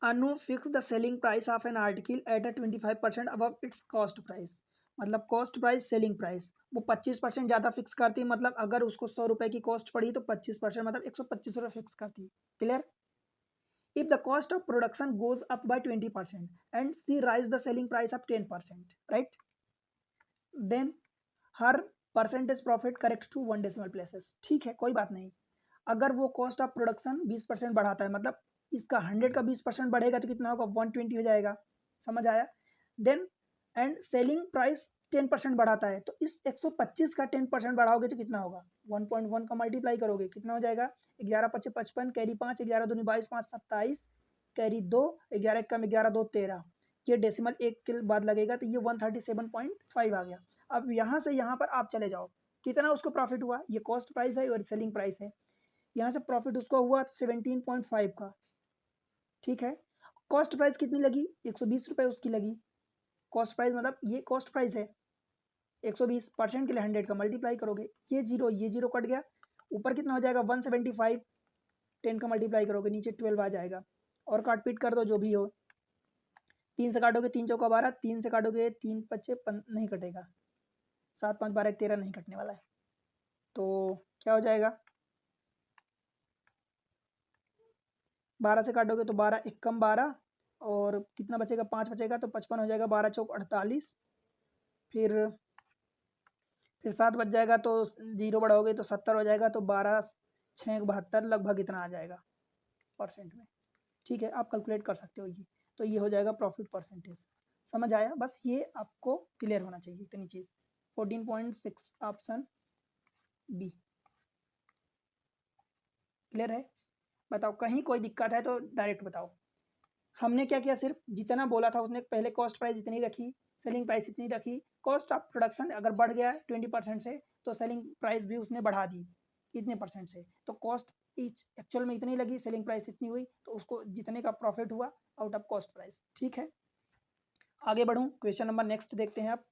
Anu fix the selling price of an article at a 25% above its cost price. मतलब कॉस्ट प्राइस सेलिंग प्राइस वो 25% ज़्यादा फिक्स करती है, मतलब अगर उसको 100 रुपये की कॉस्ट पड़ी तो 25% मतलब 125 रुपये फिक्स करती है। Clear? If the cost of production goes up by 20% and she raise the selling price of 10%, right, then her percentage profit correct to 1 decimal places. ठीक है, कोई बात नहीं। अगर वो कॉस्ट ऑफ प्रोडक्शन 20% बढ़ाता है, मतलब इसका 100 का 20% बढ़ेगा तो कितना होगा, 120 हो जाएगा। समझ आया? देन एंड सेलिंग प्राइस 10% बढ़ाता है, तो इस 125 का 10% बढ़ाओगे तो कितना होगा, 1.1 का मल्टीप्लाई करोगे कितना हो जाएगा, 11 पचे 55, कैरी 5, 11 दूनी 22, 5 27, कैरी 2, 11 कम 11 2 13, ये डेसिमल एक के बाद लगेगा तो ये 137.5 आ गया। अब यहाँ से यहाँ पर आप चले जाओ, कितना उसको प्रॉफिट हुआ, ये कॉस्ट प्राइस है और सेलिंग प्राइस है, यहाँ से प्रॉफिट उसको हुआ 17.5 का। ठीक है, कॉस्ट प्राइस कितनी लगी, 120 रुपये उसकी लगी। कॉस्ट प्राइस मतलब ये कॉस्ट प्राइस है 120%, के लिए 100 का मल्टीप्लाई करोगे, ये जीरो कट गया, ऊपर कितना हो जाएगा 175, 10 का मल्टीप्लाई करोगे नीचे 12 आ जाएगा, और काट पीट कर दो जो भी हो, 3 से काटोगे 3 चौका 12, 3 से काटोगे 3 पच्चे नहीं कटेगा, 7 5 12 13 नहीं कटने वाला है, तो क्या हो जाएगा, 12 से काटोगे तो 12 एक कम 12, और कितना बचेगा 5 बचेगा, तो 55 हो जाएगा, 12 चौक 48, फिर 7 बच जाएगा तो जीरो बढ़ाओगे तो 70 हो जाएगा, तो 12 6 72 लगभग इतना आ जाएगा परसेंट में। ठीक है, आप कैलकुलेट कर सकते हो ये, तो ये हो जाएगा प्रॉफिट परसेंटेज। समझ आया? बस ये आपको क्लियर होना चाहिए इतनी चीज़। 14.6 ऑप्शन बी क्लियर है? बताओ कहीं कोई दिक्कत है तो डायरेक्ट बताओ। हमने क्या किया, सिर्फ जितना बोला था उसने पहले कॉस्ट प्राइस इतनी रखी, सेलिंग प्राइस इतनी रखी, कॉस्ट ऑफ प्रोडक्शन अगर बढ़ गया 20% से तो सेलिंग प्राइस भी उसने बढ़ा दी इतने परसेंट से, तो कॉस्ट ईच एक्चुअल में इतनी लगी, सेलिंग प्राइस इतनी हुई, तो उसको जितने का प्रॉफिट हुआ आउट ऑफ कॉस्ट प्राइस। ठीक है, आगे बढ़ूँ, क्वेश्चन नंबर नेक्स्ट देखते हैं आप।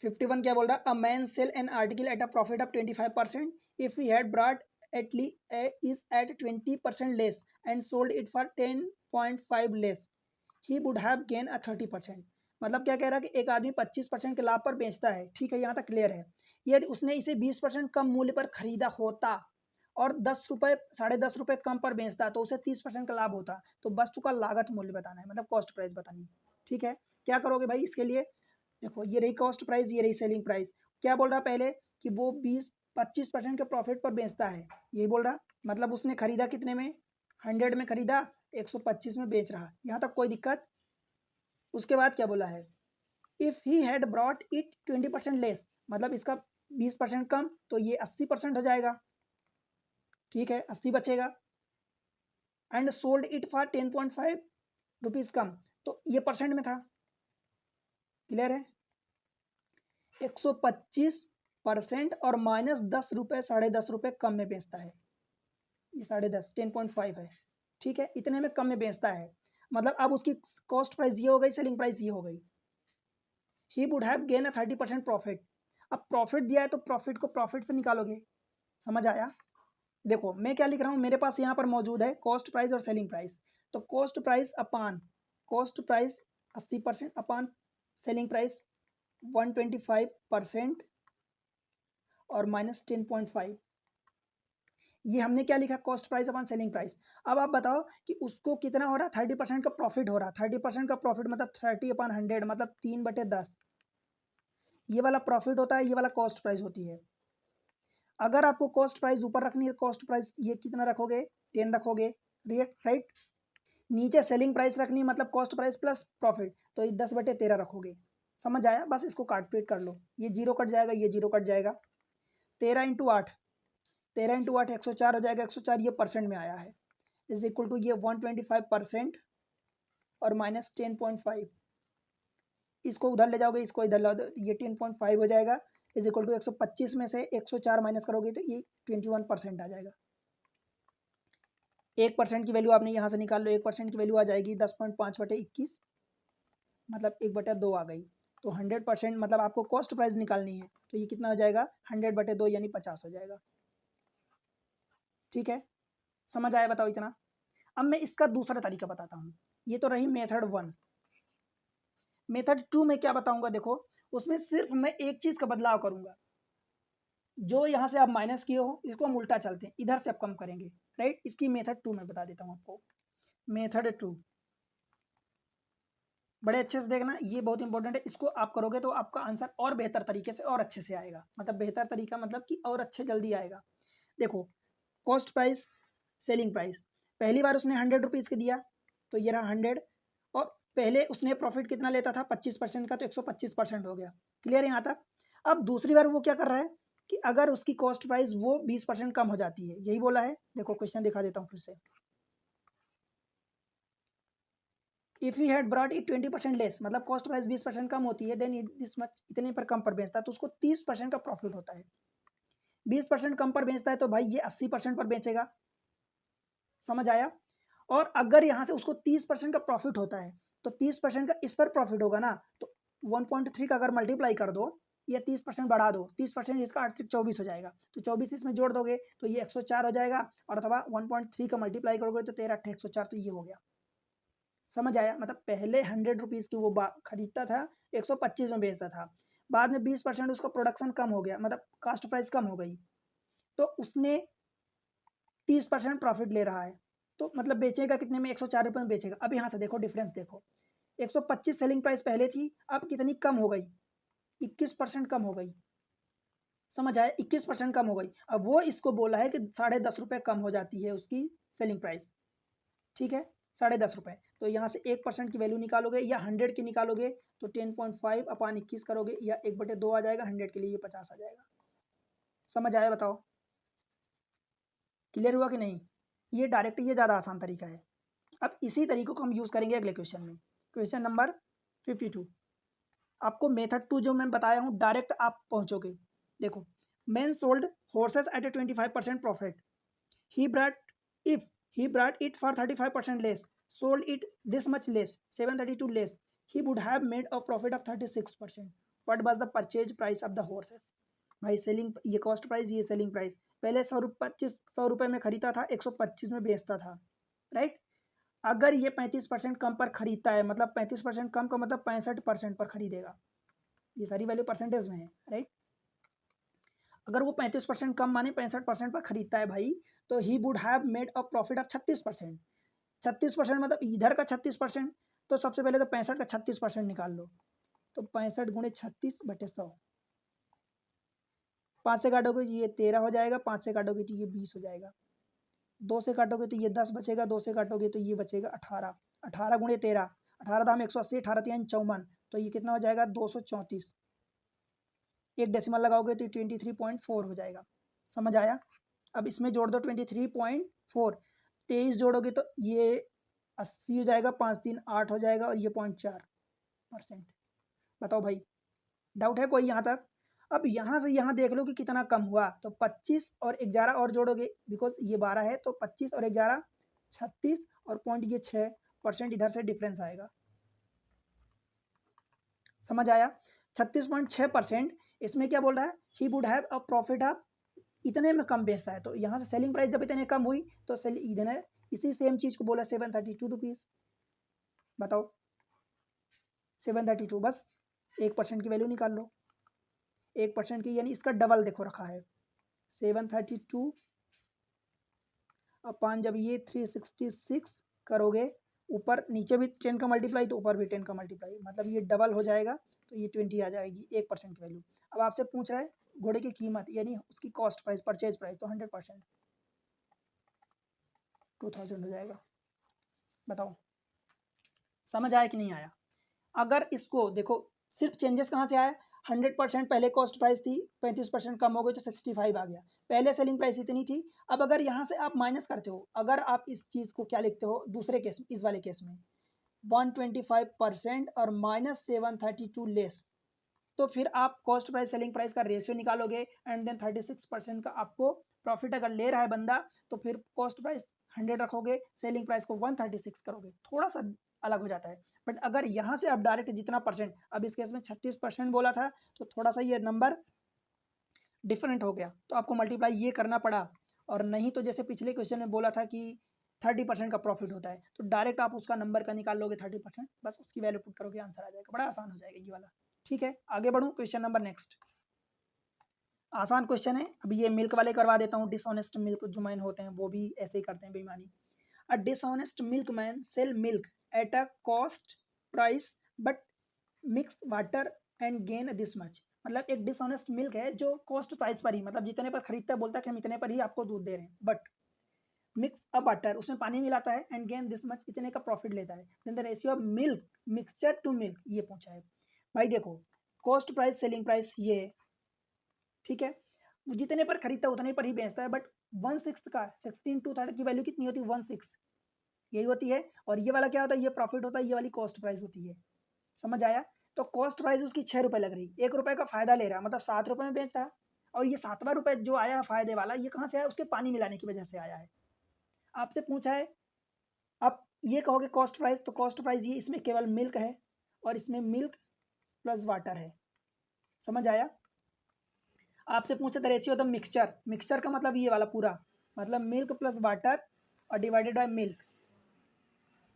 51 क्या बोल रहा है, a man sell an article at a profit of 25% if he had brought is at 20% less and sold it for 10.5 less, he would have gained a 30%। मतलब क्या कह रहा है कि एक आदमी 25% के लाभ पर बेचता है, ठीक है, यहाँ तक क्लियर है। यदि उसने इसे 20% कम मूल्य पर खरीदा होता और 10 रुपये 10.5 रुपये कम पर बेचता तो उसे 30% का लाभ होता। तो वस्तु का लागत मूल्य बताना है, मतलब कॉस्ट प्राइस बतानी है। ठीक है, क्या करोगे भाई इसके लिए, देखो ये रही कॉस्ट प्राइस, ये रही सेलिंग प्राइस। क्या बोल रहा पहले कि वो 25% के प्रॉफिट पर बेचता है, यही बोल रहा, मतलब उसने खरीदा कितने में, 100 में खरीदा, 125 में बेच रहा, यहाँ तक कोई दिक्कत। उसके बाद क्या बोला है, if he had brought it 20% less, मतलब इसका 20% कम, तो ये 80% हो जाएगा। ठीक है, 80 बचेगा, and sold it for 10.5 rupees कम, तो ये परसेंट में था। क्लियर है? 125% और -10 रुपये, 10.5 रुपये कम में बेचता है। ये 10.5 10.5 है, ठीक है, इतने में कम में बेचता है। मतलब अब उसकी कॉस्ट प्राइस ये हो गई, सेलिंग प्राइस ये हो गई। He would have gain 30% profit. अब प्रॉफिट दिया है तो प्रॉफिट को प्रॉफिट से निकालोगे। समझ आया? देखो मैं क्या लिख रहा हूँ, मेरे पास यहाँ पर मौजूद है कॉस्ट प्राइस और सेलिंग प्राइस। तो कॉस्ट प्राइस अपान कॉस्ट प्राइस 80% अपान सेलिंग प्राइस 125% और -10.5। ये हमने क्या लिखा, cost price upon selling price. अब आप बताओ कि उसको कितना हो रहा है, 30% का प्रॉफिट हो रहा है। 30% का प्रॉफिट मतलब 30/100 मतलब 3/10। ये वाला प्रॉफिट होता है, ये वाला कॉस्ट प्राइस होती है। अगर आपको कॉस्ट प्राइस ऊपर रखनी है, कॉस्ट प्राइस ये कितना रखोगे, 10 रखोगे, राइट। नीचे सेलिंग प्राइस रखनी है मतलब कॉस्ट प्राइस प्लस प्रॉफिट, तो ये 10/13 रखोगे। समझ आया? बस इसको काट पीट कर लो, ये जीरो कट जाएगा, ये जीरो कट जाएगा। 13 × 8 104 हो जाएगा। 104 ये परसेंट में आया है, इज इक्वल टू ये 125% और -10.5। इसको उधर ले जाओगे, इसको इधर ला दो, ये 10.5 हो जाएगा, इज इक्वल टू 125 में से 104 माइनस करोगे तो ये 21% आ जाएगा। 1% की वैल्यू आपने यहाँ से निकाल लो, 1% की वैल्यू आ जाएगी 10.5/21, मतलब 1/2 आ गई। तो 100% मतलब आपको कॉस्ट प्राइस निकालनी है, तो ये कितना हो जाएगा, 100/2 यानी 50 हो जाएगा। ठीक है, समझ आया? बताओ इतना। अब मैं इसका दूसरा तरीका बताता हूँ। ये तो रही मेथड 1। मेथड 2 में क्या बताऊंगा, देखो उसमें सिर्फ मैं एक चीज का बदलाव करूंगा। जो यहाँ से आप माइनस किए हो इसको हम उल्टा चलते हैं, इधर से आप कम करेंगे, राइट। इसकी मेथड 2 में बता देता हूँ आपको। मेथड 2 बड़े अच्छे से देखना, ये बहुत इंपॉर्टेंट है। इसको आप करोगे तो आपका आंसर और बेहतर तरीके से और अच्छे से आएगा। मतलब बेहतर तरीका मतलब कि और अच्छे जल्दी आएगा। देखो कॉस्ट प्राइस सेलिंग प्राइस, पहली बार उसने 100 रुपीज़ के दिया तो ये रहा 100, और पहले उसने प्रॉफिट कितना लेता था 25% का, तो 125% हो गया। क्लियर है यहाँ तक? अब दूसरी बार वो क्या कर रहा है कि अगर उसकी कॉस्ट प्राइस वो 20% कम हो जाती है, यही बोला है। देखो क्वेश्चन दिखा देता हूँ फिर से। If he had brought it 20% less, मतलब कॉस्ट प्राइस 20% कम होती है, देन दिस मच, इतने पर कम पर बेचता है तो उसको 30% का प्रॉफिट होता है। 20% कम पर बेचता है तो भाई ये 80% पर बेचेगा। समझ आया? और अगर यहाँ से उसको 30% का प्रॉफिट होता है तो 30% का इस पर प्रॉफिट होगा ना, तो 1.3 का अगर मल्टीप्लाई कर दो या 30% बढ़ा दो, 30% इसका 8 24 हो जाएगा, तो 24 इसमें जोड़ दोगे तो ये 104 हो जाएगा, और अथवा 1.3 का मल्टीप्लाई करोगे तो 13 8 104, तो ये हो गया। समझ आया? मतलब पहले 100 रुपीज़ की वो खरीदता था, 125 में बेचता था, बाद में 20% उसका प्रोडक्शन कम हो गया, मतलब कास्ट प्राइस कम हो गई, तो उसने 30% प्रॉफिट ले रहा है। तो मतलब बेचेगा कितने में, 104 रुपये में बेचेगा। अब यहाँ से देखो डिफरेंस देखो, 125 सेलिंग प्राइस पहले थी, अब कितनी कम हो गई, 21% कम हो गई। समझ आया? 21% कम हो गई। अब वो इसको बोला है कि 10.5 रुपये कम हो जाती है उसकी सेलिंग प्राइस। ठीक है, 10.5 रुपये। तो यहाँ से 1% की वैल्यू निकालोगे या 100 की निकालोगे तो 10.5/21 करोगे, या 1/2 आ जाएगा, 100 के लिए ये 50 आ जाएगा। समझ आया? बताओ क्लियर हुआ कि नहीं? ये डायरेक्ट, ये ज़्यादा आसान तरीका है। अब इसी तरीकों को हम यूज़ करेंगे अगले क्वेश्चन में। Question number 52। आपको मेथड 2 जो मैं बताया हूँ डायरेक्ट आप पहुँचोगे। देखो, man sold horses at a 25% profit, he brought if he brought it for 35% less, sold it this much less, 732 less, he would have made a profit of 36%. What was the purchase price of the horses? भाई सेलिंग, ये कॉस्ट प्राइस, ये सेलिंग प्राइस। पहले 100 रुपये में खरीदा था, 125 में बेचता था, राइट। अगर ये 35% कम पर खरीदता है, मतलब 35% कम का मतलब 65% पर खरीदेगा। ये सारी वैल्यू परसेंटेज में है, राइट। अगर वो 35% कम माने 65% पर खरीदता है भाई, तो he would have made a profit of 36%। 36% मतलब इधर का 36%, तो सबसे पहले तो 65 का 36% निकाल लो, तो 65 गुणे 36/100। 5 से काटोगे तो ये 13 हो जाएगा, 5 से काटोगे तो ये 20 हो जाएगा, 2 से काटोगे तो ये 10 बचेगा, 2 से काटोगे तो ये बचेगा 18। 18 गुणे 13, 18 दाम 180, 18 3 54, तो ये कितना हो जाएगा 234। एक डेसिमल लगाओगे तो 23.4 हो जाएगा। समझ आया? अब इसमें जोड़ दो 23.4, 23 जोड़ोगे तो ये 80 हो जाएगा, 5 3 8 हो जाएगा, और ये 0.4%। बताओ भाई, डाउट है कोई यहाँ तक? अब यहाँ से यहाँ देख लो कि कितना कम हुआ, तो 25 और 11 और जोड़ोगे, बिकॉज ये 12 है, तो 25 और 11 36 और पॉइंट ये 6% इधर से डिफरेंस आएगा। समझ आया? 36.6%। इसमें क्या बोल रहा है, he would have a profit of, इतने में कम बेचता है, तो यहाँ से सेलिंग प्राइस जब इतने कम हुई तो सेल इधर इसी सेम चीज को बोला 732 रुपीज। बताओ 732, बस 1% की वैल्यू निकाल लो, 1% की, यानी इसका डबल देखो रखा है 732 अपन, जब ये 366 करोगे, ऊपर नीचे भी 10 का मल्टीप्लाई तो ऊपर भी 10 का मल्टीप्लाई, मतलब ये डबल हो जाएगा, तो ये 20 आ जाएगी 1% की वैल्यू। अब आपसे पूछ रहा है घोड़े की कीमत यानी उसकी कॉस्ट प्राइस, परचेज प्राइस, तो 100% 2000 हो जाएगा। बताओ समझ आया कि नहीं आया? अगर इसको देखो सिर्फ चेंजेस कहाँ से आया, 100% पहले कॉस्ट प्राइस थी, 35% कम हो गई तो 65 आ गया, पहले सेलिंग प्राइस इतनी थी। अब अगर यहाँ से आप माइनस करते हो, अगर आप इस चीज़ को क्या लिखते हो दूसरे केस में, इस वाले केस में 125% और -732 लेस, तो फिर आप कॉस्ट प्राइस सेलिंग प्राइस का रेशियो निकालोगे, एंड देन 36% का आपको प्रॉफिट अगर ले रहा है बंदा, तो फिर कॉस्ट प्राइस 100 रखोगे, सेलिंग प्राइस को 136 करोगे, थोड़ा सा अलग हो जाता है। बट अगर यहाँ से आप डायरेक्ट जितना परसेंट, अब इस केस में 36% बोला था, तो थोड़ा सा ये नंबर डिफरेंट हो गया, तो आपको मल्टीप्लाई ये करना पड़ा। और नहीं तो जैसे पिछले क्वेश्चन में बोला था कि 30% का प्रॉफिट होता है, तो डायरेक्ट आप उसका नंबर का निकाल लोगे 30%, बस उसकी वैल्यू पुट करोगे, आंसर आ जाएगा, बड़ा आसान हो जाएगा ये वाला। ठीक है, आगे बढ़ूँ, क्वेश्चन नंबर नेक्स्ट। आसान क्वेश्चन है, अभी ये मिल्क वाले करवा देता हूँ। डिसऑनेस्ट मिल्क जो मैन होते हैं वो भी ऐसे ही करते हैं बेईमानी। A dishonest milkman sell milk at a cost price but mix water and gain this much. मतलब एक डिसऑनेस्ट मिल्क है जो कॉस्ट प्राइस पर ही, मतलब जितने पर खरीदता है बोलता है कि हम इतने पर ही आपको दूध दे रहे हैं, बट मिक्स अ बटर, उसमें पानी मिलाता है, एंड गेन दिस मच, इतने का प्रॉफिट लेता है। Then the ratio of milk mixture to milk, ये पूछा है भाई। देखो कॉस्ट प्राइस सेलिंग प्राइस ये, ठीक है, वो जितने पर खरीदता है उतने पर ही बेचता है, बट 1/6 का 16/3 की वैल्यू कितनी होती है, 1/6 यही होती है। और ये वाला क्या होता है, ये प्रॉफिट होता है, ये वाली कॉस्ट प्राइस होती है। समझ आया? तो कॉस्ट प्राइस उसकी 6 रुपए लग रही, 1 रुपए का फायदा ले रहा है, मतलब 7 रुपए में बेच रहा है। और ये 7वां रुपए जो आया है फायदे वाला, ये कहाँ से आया, उसके पानी मिलाने की वजह से आया है। आपसे पूछा है, आप ये कहोगे कॉस्ट प्राइस, तो कॉस्ट प्राइस ये, इसमें केवल मिल्क है और इसमें मिल्क प्लस वाटर है। समझ आया? आपसे पूछा the ratio the mixture, mixture का मतलब ये वाला पूरा, मतलब मिल्क प्लस वाटर और डिवाइडेड बाय मिल्क,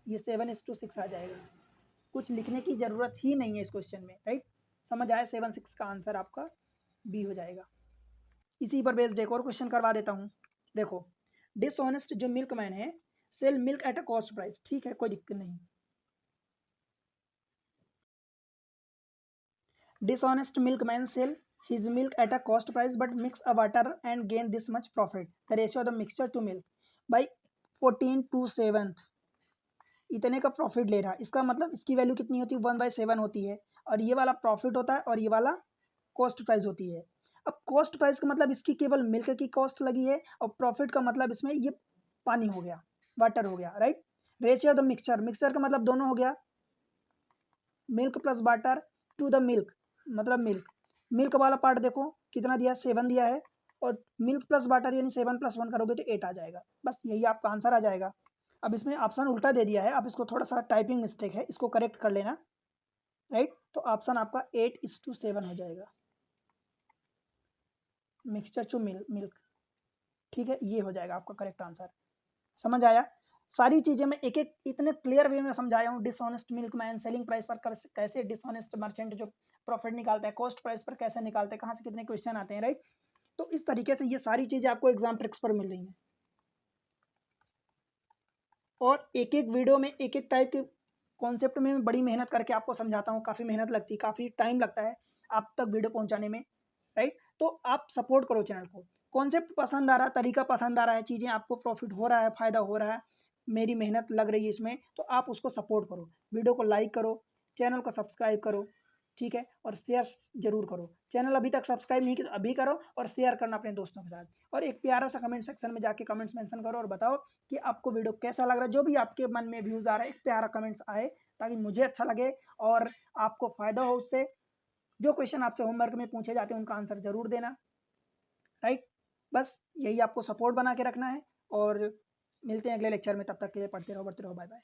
ये 7:6 आ जाएगा। कुछ लिखने की जरूरत ही नहीं है इस क्वेश्चन में, राइट? समझ आया? 7/6 का आंसर आपका बी हो जाएगा। इसी पर बेस्ड एक और क्वेश्चन करवा देता हूँ। देखो डिसऑनेस्ट जो मिल्क मैन है sell milk at a cost price, ठीक है, कोई दिक्कत नहीं। Dishonest milkman sell his milk at a cost price but mix a water and gain this much profit, the ratio of the mixture to milk by 14/7 इतने का प्रॉफिट ले रहा है। इसका मतलब इसकी वैल्यू कितनी होती है, 1/7 होती है, और ये वाला प्रॉफिट होता है और ये वाला कॉस्ट प्राइस होती है। अब कॉस्ट प्राइस का मतलब इसकी केवल मिल्क की कॉस्ट लगी है, और प्रॉफिट का मतलब इसमें ये पानी हो गया, वाटर हो गया, right? Ratio of the mixture, mixture का मतलब दोनों हो गया, milk plus water to the milk, मतलब मिल्क, मिल्क वाला पार्ट देखो कितना दिया, 7 दिया है, और मिल्क प्लस वाटर यानी 7+1 करोगे तो 8 आ जाएगा, बस यही आपका आंसर आ जाएगा। अब इसमें ऑप्शन उल्टा दे दिया है, आप इसको थोड़ा सा टाइपिंग मिस्टेक है, इसको करेक्ट कर लेना, राइट? तो ऑप्शन आपका 8:7 हो जाएगा, मिक्सचर टू मिल्क, ठीक है, ये हो जाएगा आपका करेक्ट आंसर। समझ आया? सारी चीजें मैं एक एक इतने क्लियर वे में समझाया हूँ। Dishonest milk man selling price पर कैसे, डिसऑनेस्ट मर्चेंट जो प्रॉफिट निकालता है, कॉस्ट प्राइस पर कैसे निकालते हैं, कहाँ से कितने क्वेश्चन आते हैं, राइट? तो इस तरीके से ये सारी चीजें आपको एग्जाम ट्रिक्स पर मिल रही हैं, और एक एक वीडियो में एक एक टाइप के कॉन्सेप्ट में मैं बड़ी मेहनत करके आपको समझाता हूँ, काफ़ी मेहनत लगती है, काफ़ी टाइम लगता है आप तक वीडियो पहुँचाने में, राइट? तो आप सपोर्ट करो चैनल को, कॉन्सेप्ट पसंद आ रहा है, तरीका पसंद आ रहा है, चीज़ें आपको प्रॉफिट हो रहा है, फ़ायदा हो रहा है, मेरी मेहनत लग रही है इसमें, तो आप उसको सपोर्ट करो, वीडियो को लाइक करो, चैनल को सब्सक्राइब करो, ठीक है, और शेयर जरूर करो। चैनल अभी तक सब्सक्राइब नहीं किया तो अभी करो, और शेयर करना अपने दोस्तों के साथ, और एक प्यारा सा कमेंट सेक्शन में जाके कमेंट्स मेंशन करो और बताओ कि आपको वीडियो कैसा लग रहा है, जो भी आपके मन में व्यूज़ आ रहा है, एक प्यारा कमेंट्स आए ताकि मुझे अच्छा लगे और आपको फ़ायदा हो उससे। जो क्वेश्चन आपसे होमवर्क में पूछे जाते हैं उनका आंसर जरूर देना, राइट। बस यही आपको सपोर्ट बना के रखना है और मिलते हैं अगले लेक्चर में। तब तक के लिए पढ़ते रहो, बढ़ते रहो, बाय बाय।